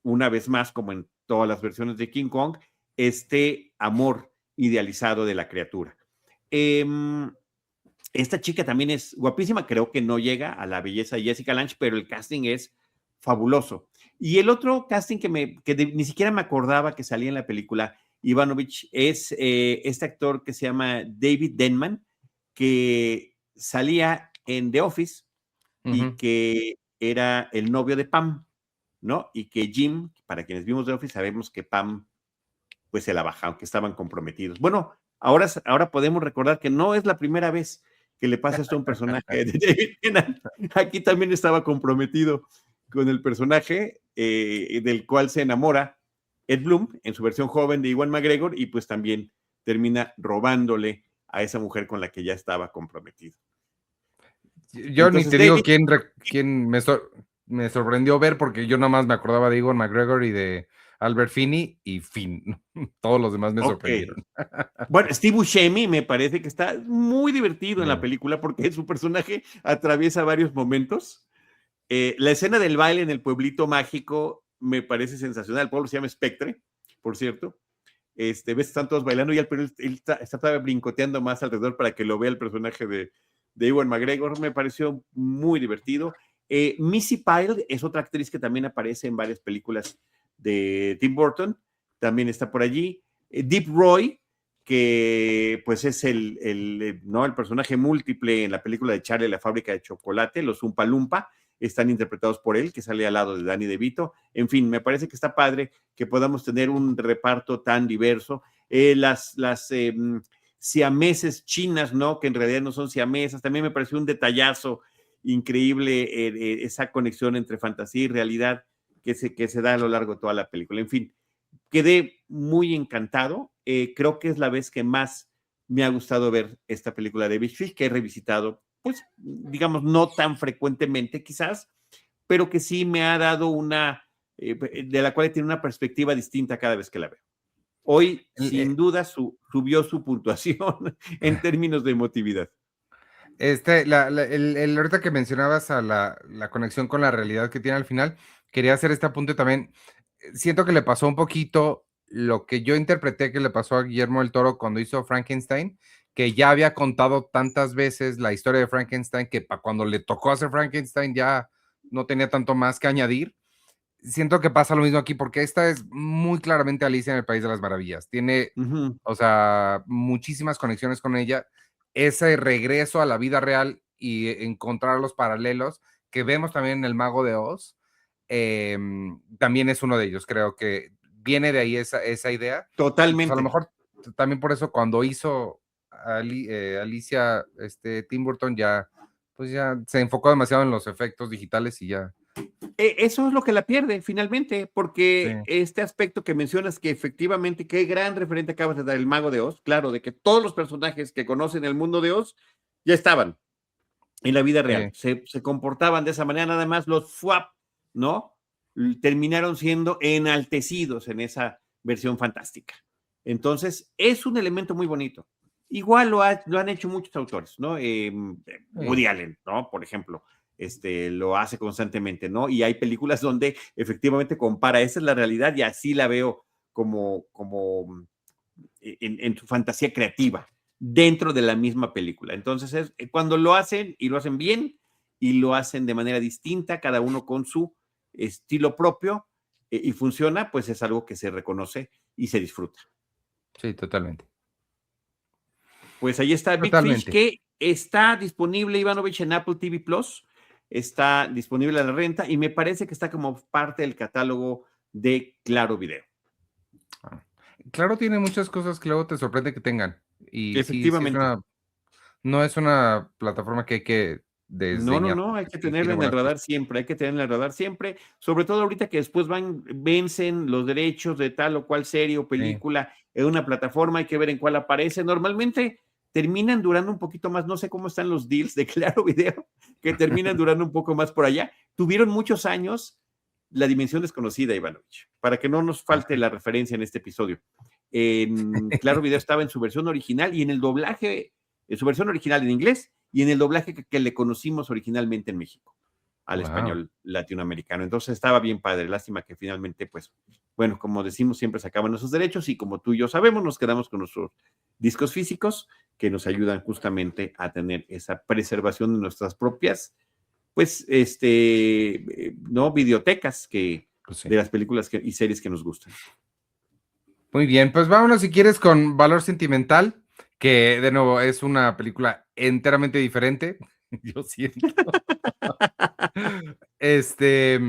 A: una vez más, como en todas las versiones de King Kong, este amor idealizado de la criatura. Eh, esta chica también es guapísima, creo que no llega a la belleza de Jessica Lange, pero el casting es fabuloso. Y el otro casting ni siquiera me acordaba que salía en la película Ivanovich es este actor que se llama David Denman, que salía en The Office y
C: Ujú.
A: que era el novio de Pam, ¿no? Y que Jim, para quienes vimos The Office, sabemos que Pam pues se la baja, aunque estaban comprometidos. Bueno, ahora podemos recordar que no es la primera vez que le pasa esto a un personaje de David Tennant. Aquí también estaba comprometido con el personaje del cual se enamora Ed Bloom en su versión joven de Ewan McGregor y pues también termina robándole a esa mujer con la que ya estaba comprometido.
C: Yo ni
A: Entonces,
C: te digo
A: David,
C: quién me sorprendió ver, porque yo nomás me acordaba de Ewan McGregor y de Albert Finney y fin. Todos los demás me
A: ok.
C: sorprendieron.
A: Bueno, Steve Buscemi me parece que está muy divertido en la
C: Sí.
A: película porque su personaje atraviesa varios momentos. La escena del baile en el pueblito mágico me parece sensacional. El pueblo se llama Spectre, por cierto. Ves, están todos bailando y él está todavía brincoteando más alrededor para que lo vea el personaje de Ewan McGregor. Me pareció muy divertido. Missy Pyle es otra actriz que también aparece en varias películas de Tim Burton. También está por allí. Deep Roy, que pues es ¿no? el personaje múltiple en la película de Charlie la fábrica de chocolate, los Umpa Lumpa, están interpretados por él, que sale al lado de Danny DeVito. En fin, me parece que está padre que podamos tener un reparto tan diverso. Las siameses chinas, ¿no? Que en realidad no son siamesas, también me pareció un detallazo increíble esa conexión entre fantasía y realidad que se da a lo largo de toda la película. En fin, quedé muy encantado. Creo que es la vez que más me ha gustado ver esta película de Big Fish, que he revisitado, pues, digamos, no tan frecuentemente quizás, pero que sí me ha dado de la cual tiene una perspectiva distinta cada vez que la veo. Hoy,
C: El,
A: sin duda, subió su puntuación en términos de emotividad.
C: ahorita que mencionabas a la conexión con la realidad que tiene al final, quería hacer este apunte también. Siento que le pasó un poquito lo que yo interpreté que le pasó a Guillermo del Toro cuando hizo Frankenstein, que ya había contado tantas veces la historia de Frankenstein que cuando le tocó hacer Frankenstein ya no tenía tanto más que añadir. siento que pasa lo mismo aquí, porque esta es muy claramente Alicia en el País de las Maravillas. Tiene,
A: Ujú.
C: o sea, muchísimas conexiones con ella. Ese regreso a la vida real y encontrar los paralelos que vemos también en El Mago de Oz, también es uno de ellos. Creo que viene de ahí esa idea. Y pues a lo
A: Totalmente.
C: mejor también por eso cuando hizo Alicia, Tim Burton ya, pues ya se enfocó demasiado en los efectos digitales y ya.
A: Eso es lo que la pierde finalmente,
C: Sí,
A: porque este aspecto que mencionas, que efectivamente, qué gran referente acabas de dar, el Mago de Oz, claro, de que todos los personajes que conocen el mundo de Oz ya estaban en la vida real,
C: sí,
A: se comportaban de esa manera, nada más los FUAP, ¿no? Terminaron siendo enaltecidos en esa versión fantástica. Entonces, es un elemento muy bonito. Igual lo han hecho muchos autores, ¿no?
C: sí.
A: Woody Allen, ¿no? Por ejemplo, lo hace constantemente, ¿no? Y hay películas donde efectivamente compara, esa es la realidad y así la veo como en su fantasía creativa dentro de la misma película. Entonces, cuando lo hacen y lo hacen bien y lo hacen de manera distinta, cada uno con su estilo propio y funciona, pues es algo que se reconoce y se disfruta.
C: Sí, totalmente.
A: Pues ahí está Big Fish,
C: Totalmente.
A: que está disponible, Ivanovich, en Apple TV Plus, está disponible a la renta y me parece que está como parte del catálogo de Claro Video.
C: Ah. Claro, tiene muchas cosas que luego te sorprende que tengan. Y sí, sí es
A: Efectivamente.
C: una, no es una plataforma que hay que
A: No, no,
C: desdeñar,
A: no, hay
C: porque
A: que
C: sí tiene
A: tenerla en el
C: buenas
A: radar
C: cosas.
A: siempre, hay que tenerla en el radar siempre, sobre todo ahorita que después vencen los derechos de tal o cual serie o
C: Sí,
A: película en una plataforma, hay que ver en cuál aparece. Normalmente terminan durando un poquito más, no sé cómo están los deals de Claro Video, que terminan durando un poco más por allá. Tuvieron muchos años La Dimensión Desconocida, Ivanovich, para que no nos falte
C: ah,
A: la referencia en este episodio. En Claro Video estaba en su versión original y en el doblaje, en su versión original en inglés y en el doblaje que le conocimos originalmente en México al
C: wow.
A: español latinoamericano. Entonces estaba bien padre. Lástima que finalmente, pues, bueno, como decimos, siempre se acaban nuestros derechos y como tú y yo sabemos, nos quedamos con nuestros discos físicos que nos ayudan justamente a tener esa preservación de nuestras propias, pues, no, videotecas
C: Pues sí.
A: de las películas y series que nos gustan.
C: Muy bien, pues vámonos si quieres con Valor Sentimental, que de nuevo es una película enteramente diferente, yo siento. Este,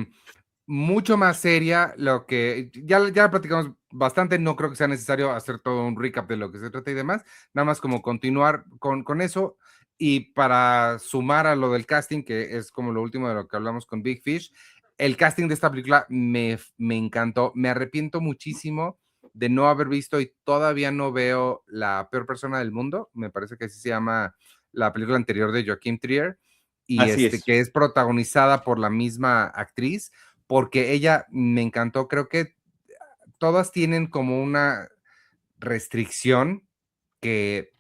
C: mucho más seria, lo que ya platicamos bastante, no creo que sea necesario hacer todo un recap de lo que se trata y demás, nada más como continuar con eso y para sumar a lo del casting, que es como lo último de lo que hablamos con Big Fish, el casting de esta película me encantó, me arrepiento muchísimo de no haber visto y todavía no veo La Peor Persona del Mundo, me parece que así se llama la película anterior de Joaquim Trier, y
A: Así es.
C: que es protagonizada por la misma actriz, porque ella me encantó. Creo que todas tienen como una restricción que,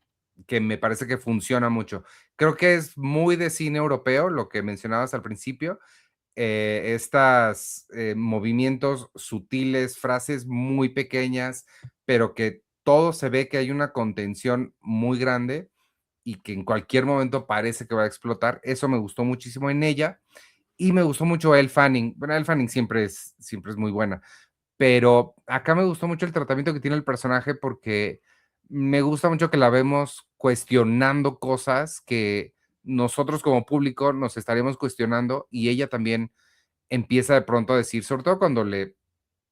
C: que me parece que funciona mucho. Creo que es muy de cine europeo, lo que mencionabas al principio, estas movimientos sutiles, frases muy pequeñas, pero que todo se ve que hay una contención muy grande y que en cualquier momento parece que va a explotar. Eso me gustó muchísimo en ella y me gustó mucho Elle Fanning. Bueno, Elle Fanning siempre es muy buena, pero acá me gustó mucho el tratamiento que tiene el personaje porque me gusta mucho que la vemos cuestionando cosas que nosotros como público nos estaríamos cuestionando y ella también empieza de pronto a decir, sobre todo cuando le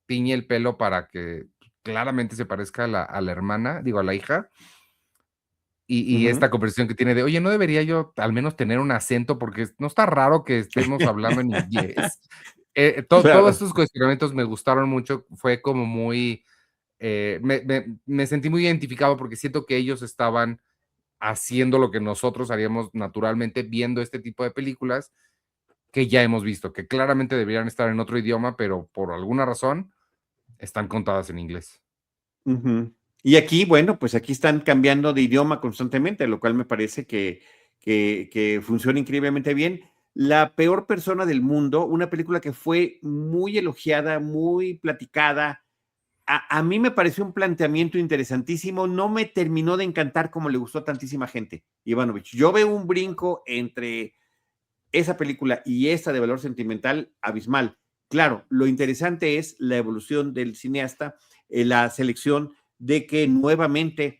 C: tiñe el pelo para que claramente se parezca a la hermana, digo, a la hija, y
A: Ujú.
C: esta conversación que tiene de, oye, ¿no debería yo al menos tener un acento? Porque no está raro que estemos hablando en inglés. Todos
A: Claro.
C: estos cuestionamientos me gustaron mucho, fue como muy, me sentí muy identificado porque siento que ellos estaban haciendo lo que nosotros haríamos naturalmente viendo este tipo de películas que ya hemos visto, que claramente deberían estar en otro idioma, pero por alguna razón están contadas en inglés.
A: Ujú. Y aquí, bueno, pues aquí están cambiando de idioma constantemente, lo cual me parece que funciona increíblemente bien. La peor persona del mundo, una película que fue muy elogiada, muy platicada. A mí me pareció un planteamiento interesantísimo. No me terminó de encantar como le gustó a tantísima gente, Ivanovich. Yo veo un brinco entre esa película y esta de Valor Sentimental abismal. Claro, lo interesante es la evolución del cineasta, la selección de que nuevamente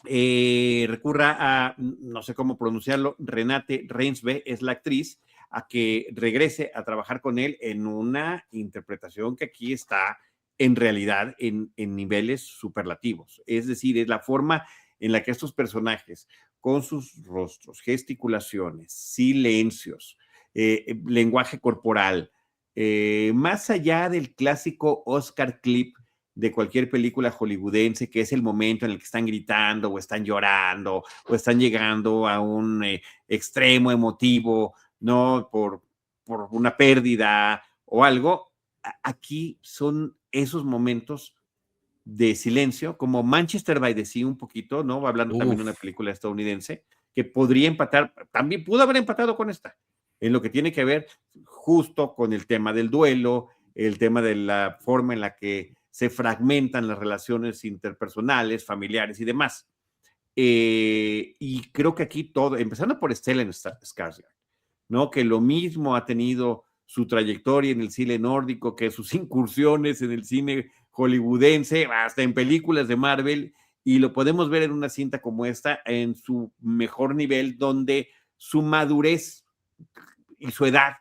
A: recurra a, no sé cómo pronunciarlo, Renate Reinsve es la actriz, a que regrese a trabajar con él en una interpretación que aquí está en realidad en niveles superlativos. Es decir, es la forma en la que estos personajes, con sus rostros, gesticulaciones, silencios, lenguaje corporal, más allá del clásico Oscar clip de cualquier película hollywoodense, que es el momento en el que están gritando o están llorando o están llegando a un extremo emotivo, ¿no? Por una pérdida o algo. Aquí son esos momentos de silencio, como Manchester by the Sea un poquito, ¿no? Hablando también de una
C: Uf.
A: película estadounidense, que podría empatar, también pudo haber empatado con esta, en lo que tiene que ver justo con el tema del duelo, el tema de la forma en la que se fragmentan las relaciones interpersonales, familiares y demás. Y creo que aquí todo, empezando por Stellan Skarsgård, ¿no? Que lo mismo ha tenido su trayectoria en el cine nórdico, que sus incursiones en el cine hollywoodense, hasta en películas de Marvel, y lo podemos ver en una cinta como esta, en su mejor nivel, donde su madurez y su edad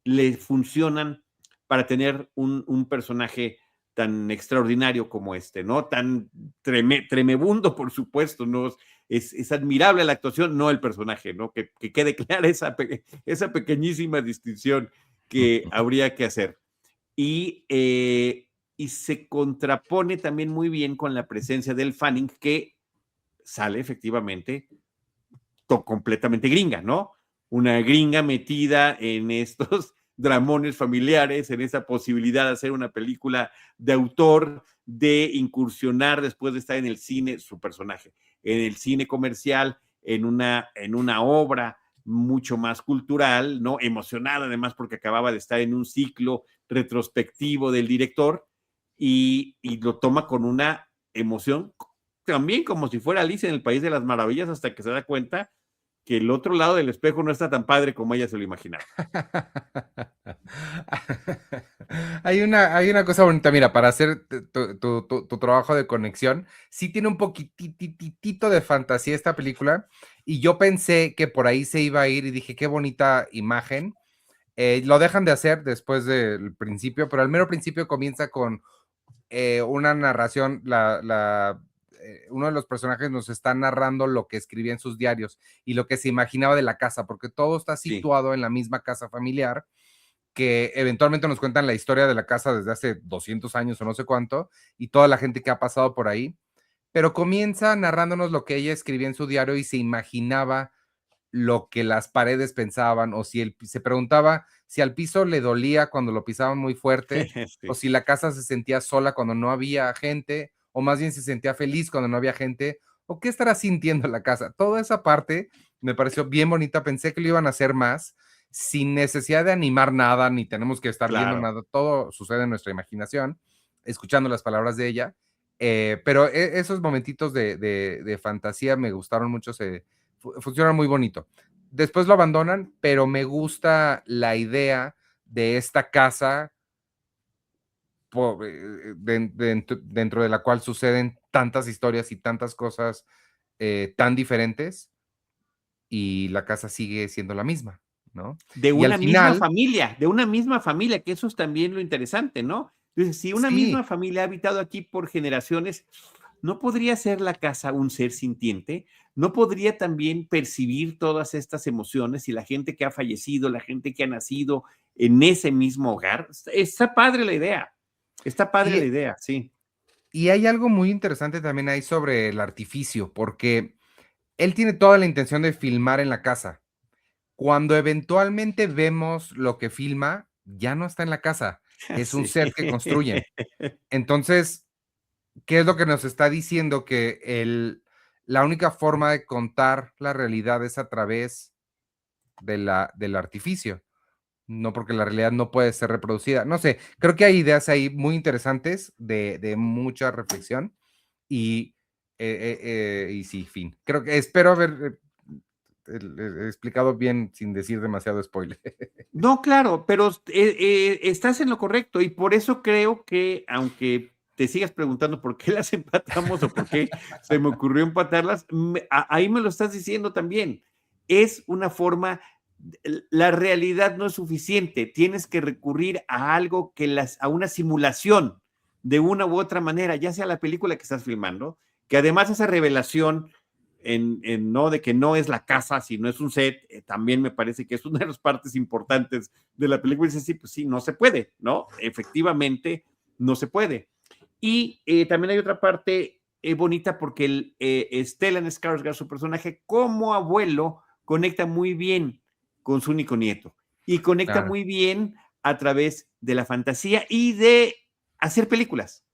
A: le funcionan para tener un personaje tan extraordinario como este, ¿no? Tan tremebundo, por supuesto, ¿no? Es admirable la actuación, no el personaje, ¿no? Que quede clara esa pequeñísima distinción que habría que hacer. Y se contrapone también muy bien con la presencia del Fanning, que sale efectivamente completamente gringa, ¿no? Una gringa metida en estos dramones familiares, en esa posibilidad de hacer una película de autor, de incursionar después de estar en el cine, su personaje, en el cine comercial, en una obra mucho más cultural, ¿no? Emocionada además porque acababa de estar en un ciclo retrospectivo del director y lo toma con una emoción también como si fuera Alicia en el País de las Maravillas hasta que se da cuenta que el otro lado del espejo no está tan padre como ella se lo imaginaba.
C: Hay una cosa bonita, mira, para hacer tu trabajo de conexión, sí tiene un poquitito de fantasía esta película, y yo pensé que por ahí se iba a ir y dije, qué bonita imagen. Lo dejan de hacer después del principio, pero al mero principio comienza con una narración, uno de los personajes nos está narrando lo que escribía en sus diarios y lo que se imaginaba de la casa, porque todo está
A: Sí,
C: situado en la misma casa familiar, que eventualmente nos cuentan la historia de la casa desde hace 200 años o no sé cuánto, y toda la gente que ha pasado por ahí, pero comienza narrándonos lo que ella escribía en su diario y se imaginaba lo que las paredes pensaban, o si se preguntaba si al piso le dolía cuando lo pisaban muy fuerte, o
A: sí,
C: si la casa se sentía sola cuando no había gente, o más bien se sentía feliz cuando no había gente, o qué estará sintiendo la casa. Toda esa parte me pareció bien bonita, pensé que lo iban a hacer más, sin necesidad de animar nada, ni tenemos que estar viendo
A: claro.
C: nada, todo sucede en nuestra imaginación, escuchando las palabras de ella, pero esos momentitos de fantasía me gustaron mucho, funciona muy bonito. Después lo abandonan, pero me gusta la idea de esta casa dentro de la cual suceden tantas historias y tantas cosas tan diferentes, y la casa sigue siendo la misma, ¿no? Y al final,
A: De una misma familia, que eso es también lo interesante, ¿no? Entonces, si una
C: sí,
A: misma familia ha habitado aquí por generaciones, ¿no podría ser la casa un ser sintiente? ¿No podría también percibir todas estas emociones y la gente que ha fallecido, la gente que ha nacido en ese mismo hogar? Está padre la idea, está padre la
C: y,
A: idea, sí.
C: y hay algo muy interesante también ahí sobre el artificio, porque él tiene toda la intención de filmar en la casa. Cuando eventualmente vemos lo que filma, ya no está en la casa, es un
A: Sí.
C: set que construyen. Entonces, ¿qué es lo que nos está diciendo? Que la única forma de contar la realidad es a través del artificio, no porque la realidad no puede ser reproducida. No sé, creo que hay ideas ahí muy interesantes de mucha reflexión y sí, fin. Creo que espero haber he explicado bien sin decir demasiado spoiler.
A: No, claro, pero estás en lo correcto y por eso creo que, aunque te sigas preguntando por qué las empatamos o por qué se me ocurrió empatarlas, ahí me lo estás diciendo también. Es una forma, la realidad no es suficiente, tienes que recurrir a algo a una simulación de una u otra manera, ya sea la película que estás filmando, que además esa revelación no de que no es la casa, sino es un set, también me parece que es una de las partes importantes de la película. Y dice, sí, pues sí, no se puede, ¿no? Efectivamente, no se puede. Y también hay otra parte bonita porque Stellan Skarsgård, su personaje como abuelo, conecta muy bien con su único nieto y conecta
C: Claro.
A: muy bien a través de la fantasía y de hacer películas,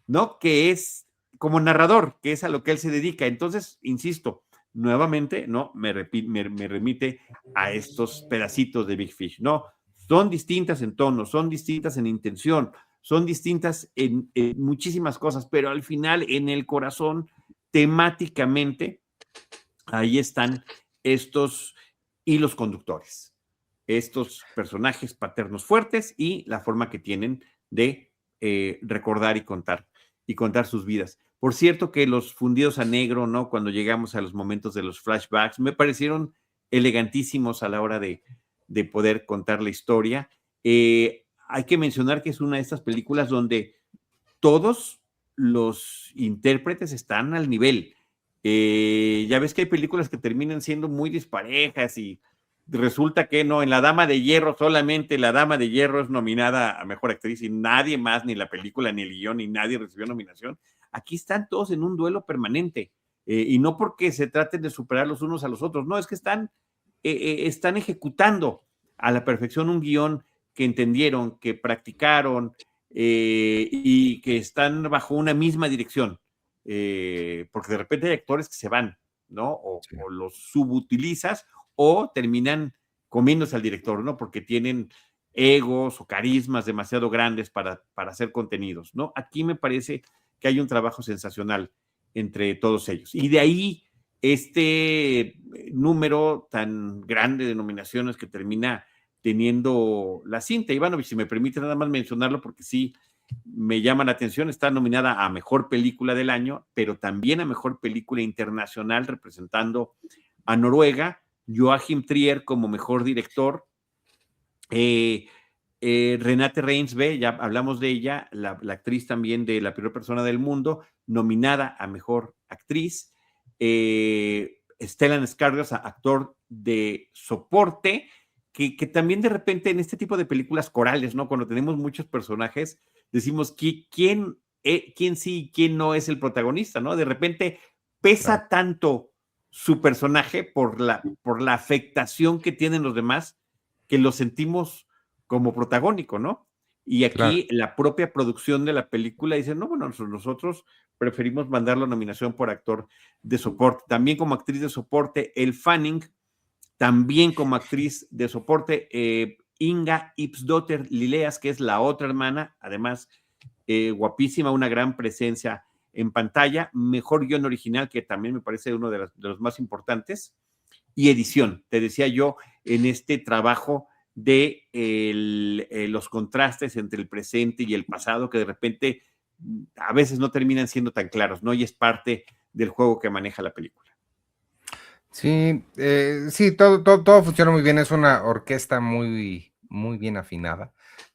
A: ¿no? Que es como narrador, que es a lo que él se dedica. Entonces, insisto, nuevamente, ¿no? Me remite a estos pedacitos de Big Fish, ¿no? Son distintas en tono, son distintas en intención, son distintas en muchísimas cosas, pero al final, en el corazón, temáticamente, ahí están estos hilos conductores, estos personajes paternos fuertes y la forma que tienen de recordar y contar sus vidas. Por cierto que los fundidos a negro, ¿no? Cuando llegamos a los momentos de los flashbacks, me parecieron elegantísimos a la hora de poder contar la historia. Hay que mencionar que es una de estas películas donde todos los intérpretes están al nivel. Ya ves que hay películas que terminan siendo muy disparejas y resulta que no, en La Dama de Hierro solamente La Dama de Hierro es nominada a Mejor Actriz y nadie más, ni la película, ni el guión, ni nadie recibió nominación. Aquí están todos en un duelo permanente y no porque se traten de superar los unos a los otros, no, es que están ejecutando a la perfección un guión que entendieron, que practicaron y que están bajo una misma dirección. Porque de repente hay actores que se van, ¿no? O los subutilizas o terminan comiéndose al director, ¿no? Porque tienen egos o carismas demasiado grandes para hacer contenidos, ¿no? Aquí me parece que hay un trabajo sensacional entre todos ellos. Y de ahí este número tan grande de nominaciones que termina teniendo la cinta. Ivanovich, si me permite nada más mencionarlo, porque sí me llama la atención, está nominada a Mejor Película del Año, pero también a Mejor Película Internacional representando a Noruega, Joachim Trier como Mejor Director, Renate Reinsve, ya hablamos de ella, la actriz también de La Peor Persona del Mundo, nominada a Mejor Actriz, Stellan Skarsgård, actor de soporte, que también de repente en este tipo de películas corales, ¿no? Cuando tenemos muchos personajes, decimos quién sí y quién no es el protagonista, ¿no? De repente pesa tanto su personaje por la afectación que tienen los demás, que lo sentimos como protagónico, ¿no? Y aquí la propia producción de la película dice, no, bueno, nosotros preferimos mandar la nominación por actor de soporte. También como actriz de soporte, Elle Fanning, también como actriz de soporte, Inga Ipsdotter Lileas, que es la otra hermana, además guapísima, una gran presencia en pantalla, mejor guión original, que también me parece uno de los más importantes, y edición, te decía yo, en este trabajo de los contrastes entre el presente y el pasado, que de repente a veces no terminan siendo tan claros, ¿no? Y es parte del juego que maneja la película.
C: Sí, sí, todo funciona muy bien, es una orquesta muy, muy bien afinada.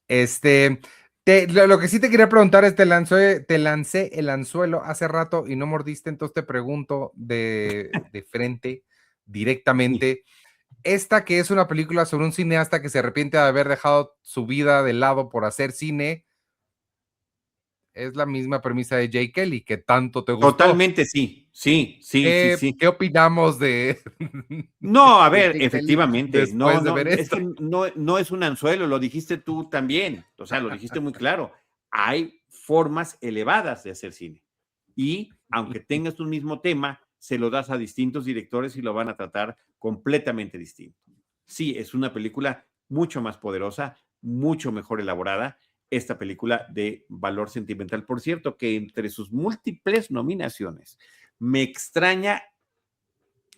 C: Lo que sí te quería preguntar es, te lancé el anzuelo hace rato y no mordiste, entonces te pregunto de frente, directamente, esta que es una película sobre un cineasta que se arrepiente de haber dejado su vida de lado por hacer cine, es la misma premisa de Jake Kelly, que tanto te gustó.
A: Totalmente, sí.
C: ¿Qué opinamos de...?
A: No, a ver,
C: de
A: efectivamente,
C: después de ver
A: es
C: esto?
A: que no es un anzuelo, lo dijiste tú también, o sea, lo dijiste muy claro. Hay formas elevadas de hacer cine y aunque tengas un mismo tema, se lo das a distintos directores y lo van a tratar completamente distinto. Sí, es una película mucho más poderosa, mucho mejor elaborada, esta película de valor sentimental. Por cierto, que entre sus múltiples nominaciones, me extraña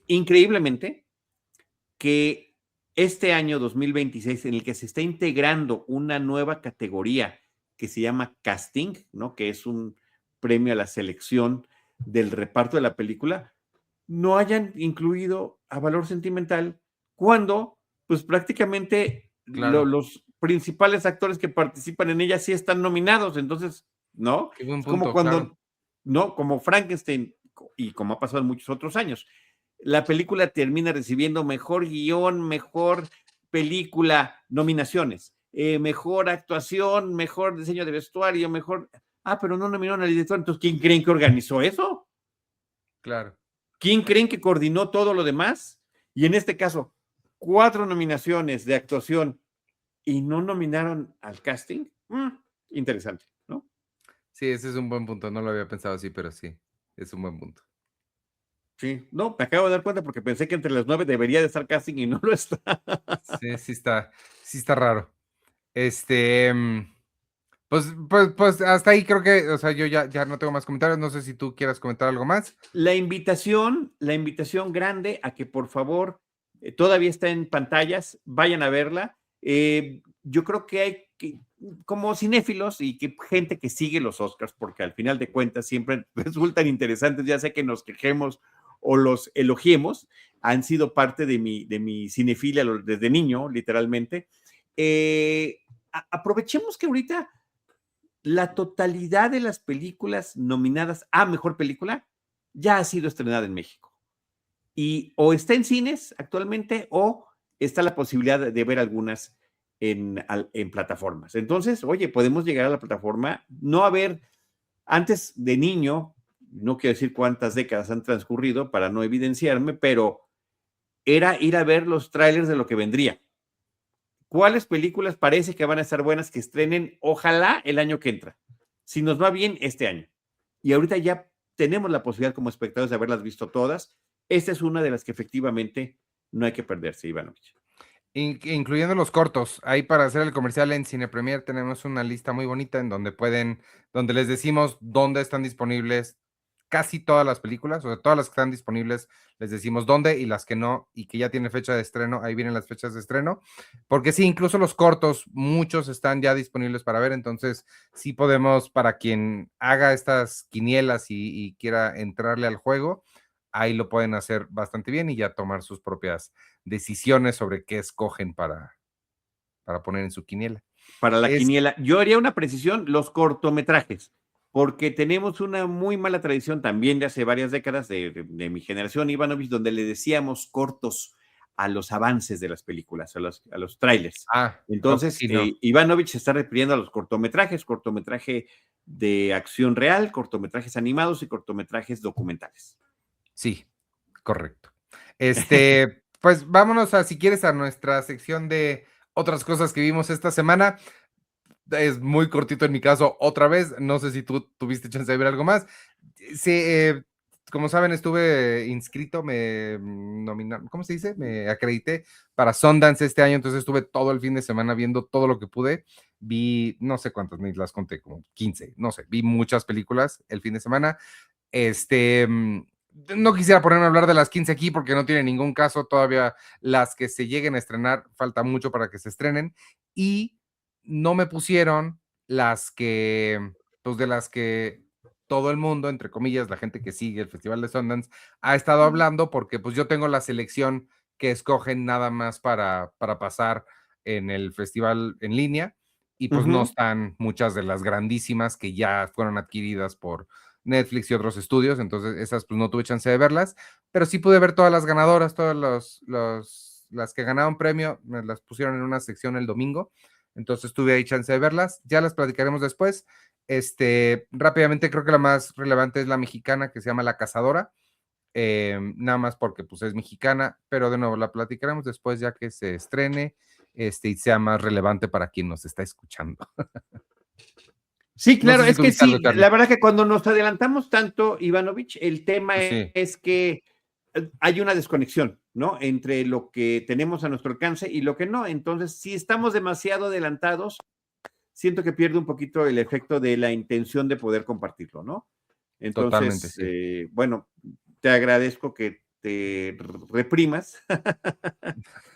A: increíblemente que este año 2026, en el que se está integrando una nueva categoría que se llama casting, ¿no? Que es un premio a la selección del reparto de la película, no hayan incluido a Valor Sentimental cuando, pues prácticamente
C: Claro,
A: los principales actores que participan en ella sí están nominados. Entonces, ¿no?
C: qué buen
A: Es como
C: punto, claro.
A: cuando, ¿no? Como Frankenstein, y como ha pasado en muchos otros años, la película termina recibiendo mejor guión, mejor película, nominaciones, mejor actuación, mejor diseño de vestuario, mejor... Ah, pero no nominaron al director. Entonces, ¿quién creen que organizó eso?
C: Claro.
A: ¿Quién creen que coordinó todo lo demás? Y en este caso, 4 nominaciones de actuación y no nominaron al casting. Interesante, ¿no?
C: Sí, ese es un buen punto. No lo había pensado así, pero sí, es un buen punto.
A: Sí, no, me acabo de dar cuenta porque pensé que entre las 9 debería de estar casting y no lo está.
C: Sí, sí está raro. Este, pues hasta ahí creo que, o sea, yo ya no tengo más comentarios. No sé si tú quieras comentar algo más.
A: La invitación grande a que por favor, todavía está en pantallas, vayan a verla. Yo creo que hay que, como cinéfilos y que gente que sigue los Oscars, porque al final de cuentas siempre resultan interesantes, ya sea que nos quejemos o los elogiemos, han sido parte de mi cinefilia desde niño, literalmente. Aprovechemos que ahorita la totalidad de las películas nominadas a mejor película ya ha sido estrenada en México. Y o está en cines actualmente o está la posibilidad de ver algunas en plataformas. Entonces, oye, podemos llegar a la plataforma, no haber, antes de niño, no quiero decir cuántas décadas han transcurrido para no evidenciarme, pero era ir a ver los trailers de lo que vendría. ¿Cuáles películas parece que van a estar buenas que estrenen? Ojalá el año que entra. Si nos va bien, este año. Y ahorita ya tenemos la posibilidad como espectadores de haberlas visto todas. Esta es una de las que efectivamente no hay que perderse, Ivanovich.
C: Incluyendo los cortos. Ahí para hacer el comercial en Cine Premier tenemos una lista muy bonita en donde donde les decimos dónde están disponibles casi todas las películas, o sea, todas las que están disponibles, les decimos dónde y las que no, y que ya tiene fecha de estreno, ahí vienen las fechas de estreno, porque sí, incluso los cortos, muchos están ya disponibles para ver, entonces sí podemos, para quien haga estas quinielas y quiera entrarle al juego, ahí lo pueden hacer bastante bien y ya tomar sus propias decisiones sobre qué escogen para poner en su quiniela.
A: Para la
C: Es,
A: quiniela, yo haría una precisión, los cortometrajes, porque tenemos una muy mala tradición también de hace varias décadas de mi generación, Ivanovich, donde le decíamos cortos a los avances de las películas, a los trailers.
C: ok,
A: Entonces,
C: sí, no,
A: Ivanovich se está refiriendo a los cortometrajes, cortometraje de acción real, cortometrajes animados y cortometrajes documentales.
C: sí, correcto. Pues vámonos si quieres, a nuestra sección de otras cosas que vimos esta semana. Es muy cortito en mi caso, otra vez. No sé si tú tuviste chance de ver algo más. Sí, como saben, estuve inscrito, me nominaron, ¿cómo se dice? Me acredité para Sundance este año, entonces estuve todo el fin de semana viendo todo lo que pude. Vi, no sé cuántas, ni las conté, como 15, no sé, vi muchas películas el fin de semana. No quisiera ponerme a hablar de las 15 aquí porque no tiene ningún caso. Todavía las que se lleguen a estrenar, falta mucho para que se estrenen. Y no me pusieron las que, pues de las que todo el mundo, entre comillas, la gente que sigue el Festival de Sundance, ha estado hablando porque pues yo tengo la selección que escogen nada más para pasar en el festival en línea y pues no
A: Ujú.
C: están muchas de las grandísimas que ya fueron adquiridas por Netflix y otros estudios, entonces esas pues no tuve chance de verlas, pero sí pude ver todas las ganadoras, todas las que ganaron premio, me las pusieron en una sección el domingo, entonces tuve ahí chance de verlas, ya las platicaremos después. Rápidamente creo que la más relevante es la mexicana que se llama La Cazadora, nada más porque pues es mexicana, pero de nuevo la platicaremos después ya que se estrene y sea más relevante para quien nos está escuchando.
A: Sí,
C: No
A: claro,
C: sé si
A: es que
C: tuviste algo,
A: sí,
C: Charlie.
A: la verdad que cuando nos adelantamos tanto, Ivanovich, el tema
C: Sí,
A: es que hay una desconexión, ¿no? Entre lo que tenemos a nuestro alcance y lo que no. Entonces, si estamos demasiado adelantados, siento que pierde un poquito el efecto de la intención de poder compartirlo, ¿no?
C: totalmente,
A: Entonces,
C: sí.
A: bueno, te agradezco que reprimas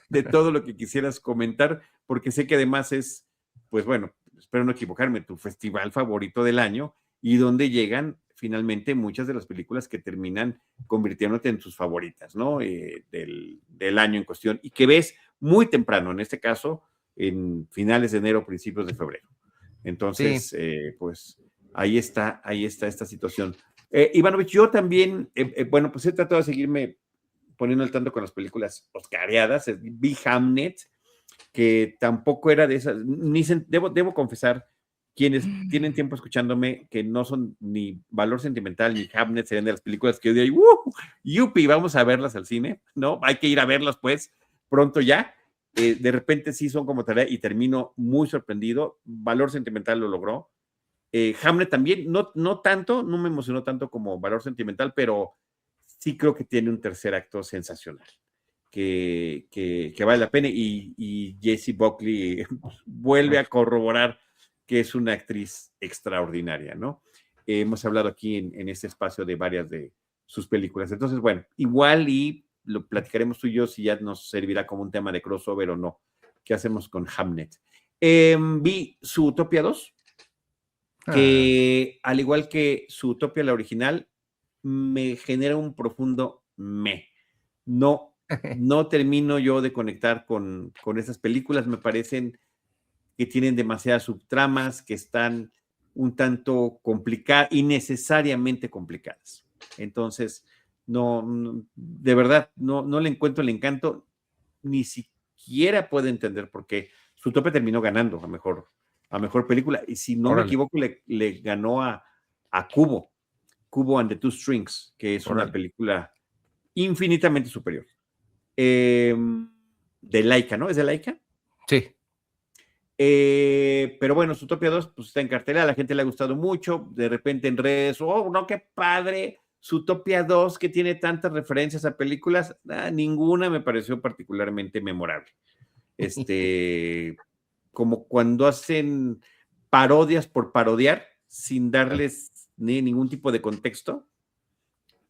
A: de todo lo que quisieras comentar, porque sé que además es, pues bueno, espero no equivocarme, tu festival favorito del año y donde llegan finalmente muchas de las películas que terminan convirtiéndote en tus favoritas, ¿no? Del año en cuestión y que ves muy temprano, en este caso, en finales de enero, principios de febrero. Entonces,
C: Sí.
A: pues ahí está esta situación. Ivanovich, yo también, bueno, pues he tratado de seguirme poniendo al tanto con las películas oscareadas. Vi Hamnet, que tampoco era de esas, debo confesar, quienes tienen tiempo escuchándome, que no son ni Valor Sentimental ni Hamnet, serían de las películas que yo digo, yupi, vamos a verlas al cine, ¿no? Hay que ir a verlas, pues, pronto ya. De repente sí son como tarea y termino muy sorprendido. Valor Sentimental lo logró. Hamlet también, no tanto, no me emocionó tanto como Valor Sentimental, pero sí creo que tiene un tercer acto sensacional, que vale la pena y Jessie Buckley vuelve a corroborar que es una actriz extraordinaria, ¿no? Hemos hablado aquí en este espacio de varias de sus películas. Entonces, bueno, igual y lo platicaremos tú y yo si ya nos servirá como un tema de crossover o no. ¿Qué hacemos con Hamnet? Vi Zootopia 2, que al igual que Zootopia, la original, me genera un profundo me. No termino yo de conectar con esas películas, me parecen que tienen demasiadas subtramas, que están un tanto complicadas, innecesariamente complicadas. Entonces, de verdad, no le encuentro el encanto, ni siquiera puedo entender por qué Zootopia terminó ganando a mejor película, y si no me
C: Órale,
A: equivoco, le ganó a Kubo and the Two Strings, que es una
C: órale.
A: película infinitamente superior. De Laika, ¿no? ¿Es de Laika?
C: Sí.
A: Pero bueno, Zootopia 2 pues, está en cartelera, a la gente le ha gustado mucho, de repente en redes, oh, no, qué padre, Zootopia 2 que tiene tantas referencias a películas, ninguna me pareció particularmente memorable. Como cuando hacen parodias por parodiar, sin darles ningún tipo de contexto,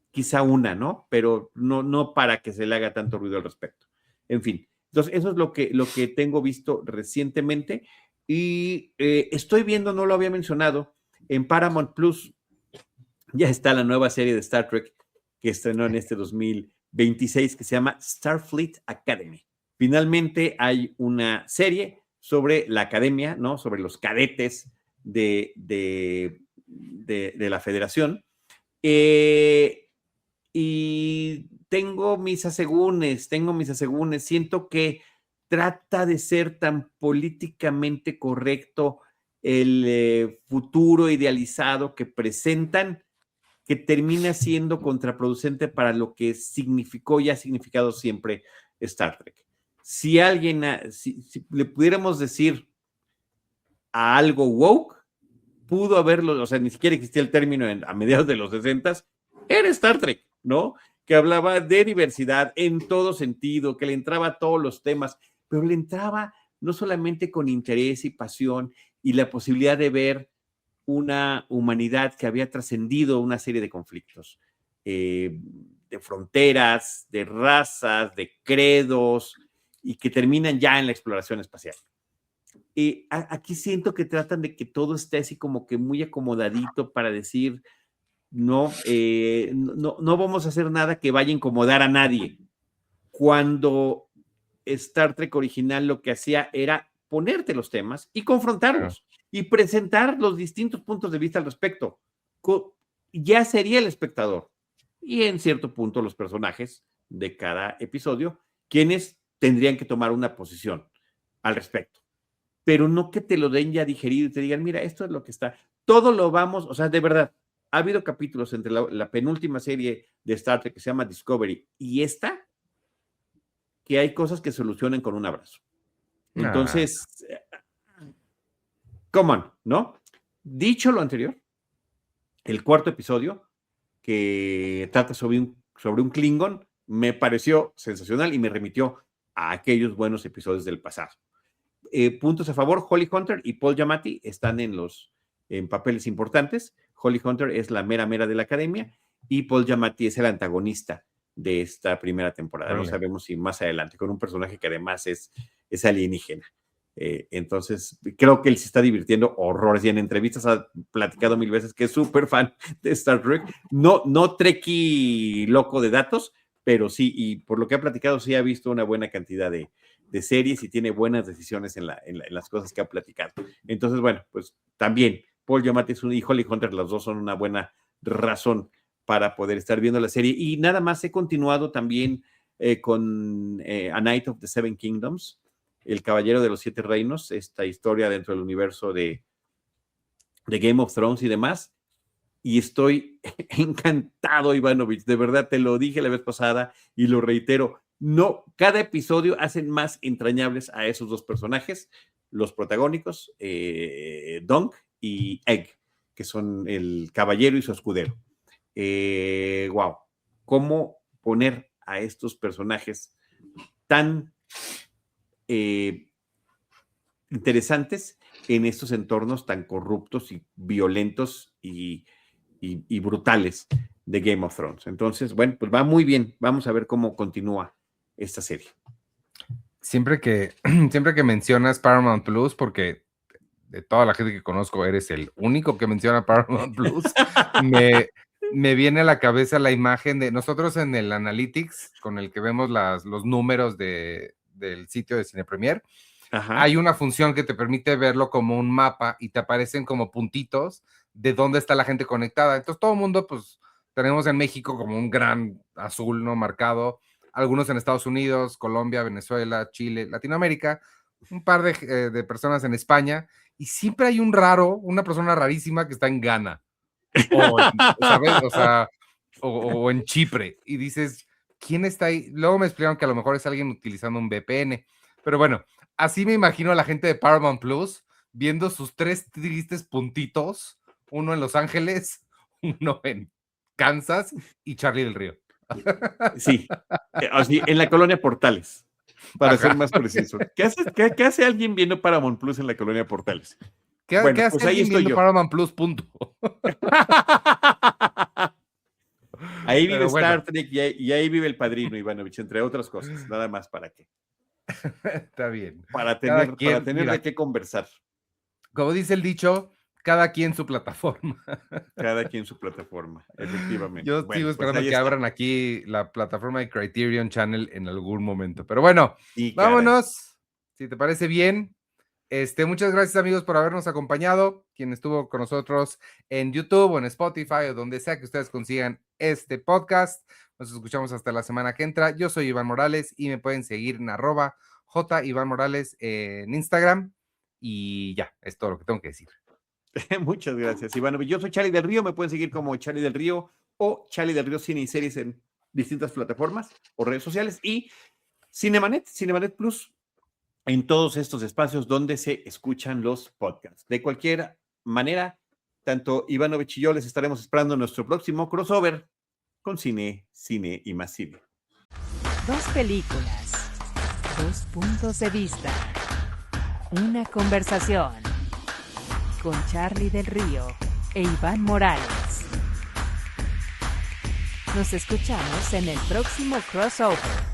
A: quizá una, ¿no? Pero no para que se le haga tanto ruido al respecto. En fin, entonces eso es lo que tengo visto recientemente y estoy viendo, no lo había mencionado, en Paramount Plus ya está la nueva serie de Star Trek que estrenó en este 2026 que se llama Starfleet Academy. Finalmente hay una serie sobre la academia, ¿no? Sobre los cadetes de la Federación. Y tengo mis asegúnes, siento que trata de ser tan políticamente correcto el futuro idealizado que presentan, que termina siendo contraproducente para lo que significó y ha significado siempre Star Trek. Si alguien, si le pudiéramos decir a algo woke, pudo haberlo, o sea, ni siquiera existía el término a mediados de los 60s, era Star Trek, ¿no? Que hablaba de diversidad en todo sentido, que le entraba a todos los temas, pero le entraba no solamente con interés y pasión y la posibilidad de ver una humanidad que había trascendido una serie de conflictos, de fronteras, de razas, de credos, y que terminan ya en la exploración espacial. Aquí siento que tratan de que todo esté así como que muy acomodadito para decir, no vamos a hacer nada que vaya a incomodar a nadie. Cuando Star Trek original lo que hacía era ponerte los temas y confrontarlos y presentar los distintos puntos de vista al respecto. Ya sería el espectador y en cierto punto los personajes de cada episodio quienes tendrían que tomar una posición al respecto. Pero no que te lo den ya digerido y te digan, mira, esto es lo que está. Todo lo vamos, o sea, de verdad, ha habido capítulos entre la penúltima serie de Star Trek que se llama Discovery y esta, que hay cosas que solucionan con un abrazo. Entonces, come on, ¿no? Dicho lo anterior, el cuarto episodio, que trata sobre un Klingon, me pareció sensacional y me remitió a aquellos buenos episodios del pasado. Puntos a favor, Holly Hunter y Paul Giamatti están en papeles importantes. Holly Hunter es la mera de la academia y Paul Giamatti es el antagonista de esta primera temporada. No sabemos si más adelante, con un personaje que además es alienígena. Entonces, creo que él se está divirtiendo horrores y en entrevistas ha platicado 1000 veces que es súper fan de Star Trek. No trekkie loco de datos, pero sí, y por lo que ha platicado, sí ha visto una buena cantidad de series y tiene buenas decisiones en las cosas que ha platicado. Entonces, bueno, pues también Paul Giamatti y Holly Hunter, los dos son una buena razón para poder estar viendo la serie. Y nada más he continuado también con A Night of the Seven Kingdoms, El Caballero de los Siete Reinos, esta historia dentro del universo de Game of Thrones y demás. Y estoy encantado, Ivanovich, de verdad, te lo dije la vez pasada y lo reitero, no, cada episodio hacen más entrañables a esos dos personajes, los protagónicos, Dunk y Egg, que son el caballero y su escudero. Wow, cómo poner a estos personajes tan interesantes en estos entornos tan corruptos y violentos y brutales de Game of Thrones. Entonces, bueno, pues va muy bien. Vamos a ver cómo continúa esta serie.
C: Siempre que mencionas Paramount Plus, porque de toda la gente que conozco eres el único que menciona Paramount Plus, me viene a la cabeza la imagen de nosotros en el Analytics, con el que vemos los números del sitio de Cine Premier. Ajá. Hay una función que te permite verlo como un mapa y te aparecen como puntitos de dónde está la gente conectada. Entonces todo el mundo, pues, tenemos en México como un gran azul, ¿no? Marcado. Algunos en Estados Unidos, Colombia, Venezuela, Chile, Latinoamérica. Un par de personas en España. Y siempre hay una persona rarísima que está en Ghana. ¿Sabes? O sea, o en Chipre. Y dices, ¿quién está ahí? Luego me explicaron que a lo mejor es alguien utilizando un VPN. Pero bueno, así me imagino a la gente de Paramount Plus viendo sus 3 tristes puntitos, uno en Los Ángeles, uno en Kansas y Charlie del Río.
A: Sí, en la colonia Portales, para ser más preciso. ¿Qué hace alguien viendo Paramount Plus en la colonia Portales?
C: ¿Qué hace pues alguien viendo Paramount Plus, punto?
A: Ahí vive Star Trek y ahí vive El Padrino, Ivanovich, entre otras cosas. Nada más para qué.
C: Está bien.
A: Para tener de qué conversar.
C: Como dice el dicho, cada quien su plataforma.
A: Cada quien su plataforma, efectivamente.
C: Yo sigo esperando que abran aquí la plataforma de Criterion Channel en algún momento. Pero bueno, vámonos. Si te parece bien. Muchas gracias, amigos, por habernos acompañado. Quien estuvo con nosotros en YouTube o en Spotify o donde sea que ustedes consigan este podcast. Nos escuchamos hasta la semana que entra. Yo soy Iván Morales y me pueden seguir en @JIvánMorales en Instagram. Y ya, es todo lo que tengo que decir.
A: Muchas gracias, Iván. Yo soy Charlie del Río. Me pueden seguir como Charlie del Río o Charlie del Río Cine y Series en distintas plataformas o redes sociales. Y Cinemanet Plus en todos estos espacios donde se escuchan los podcasts. De cualquier manera, tanto Ivanovich y yo les estaremos esperando en nuestro próximo crossover con cine y más cine.
B: 2 películas, 2 puntos de vista, una conversación con Charlie del Río e Iván Morales. Nos escuchamos en el próximo crossover.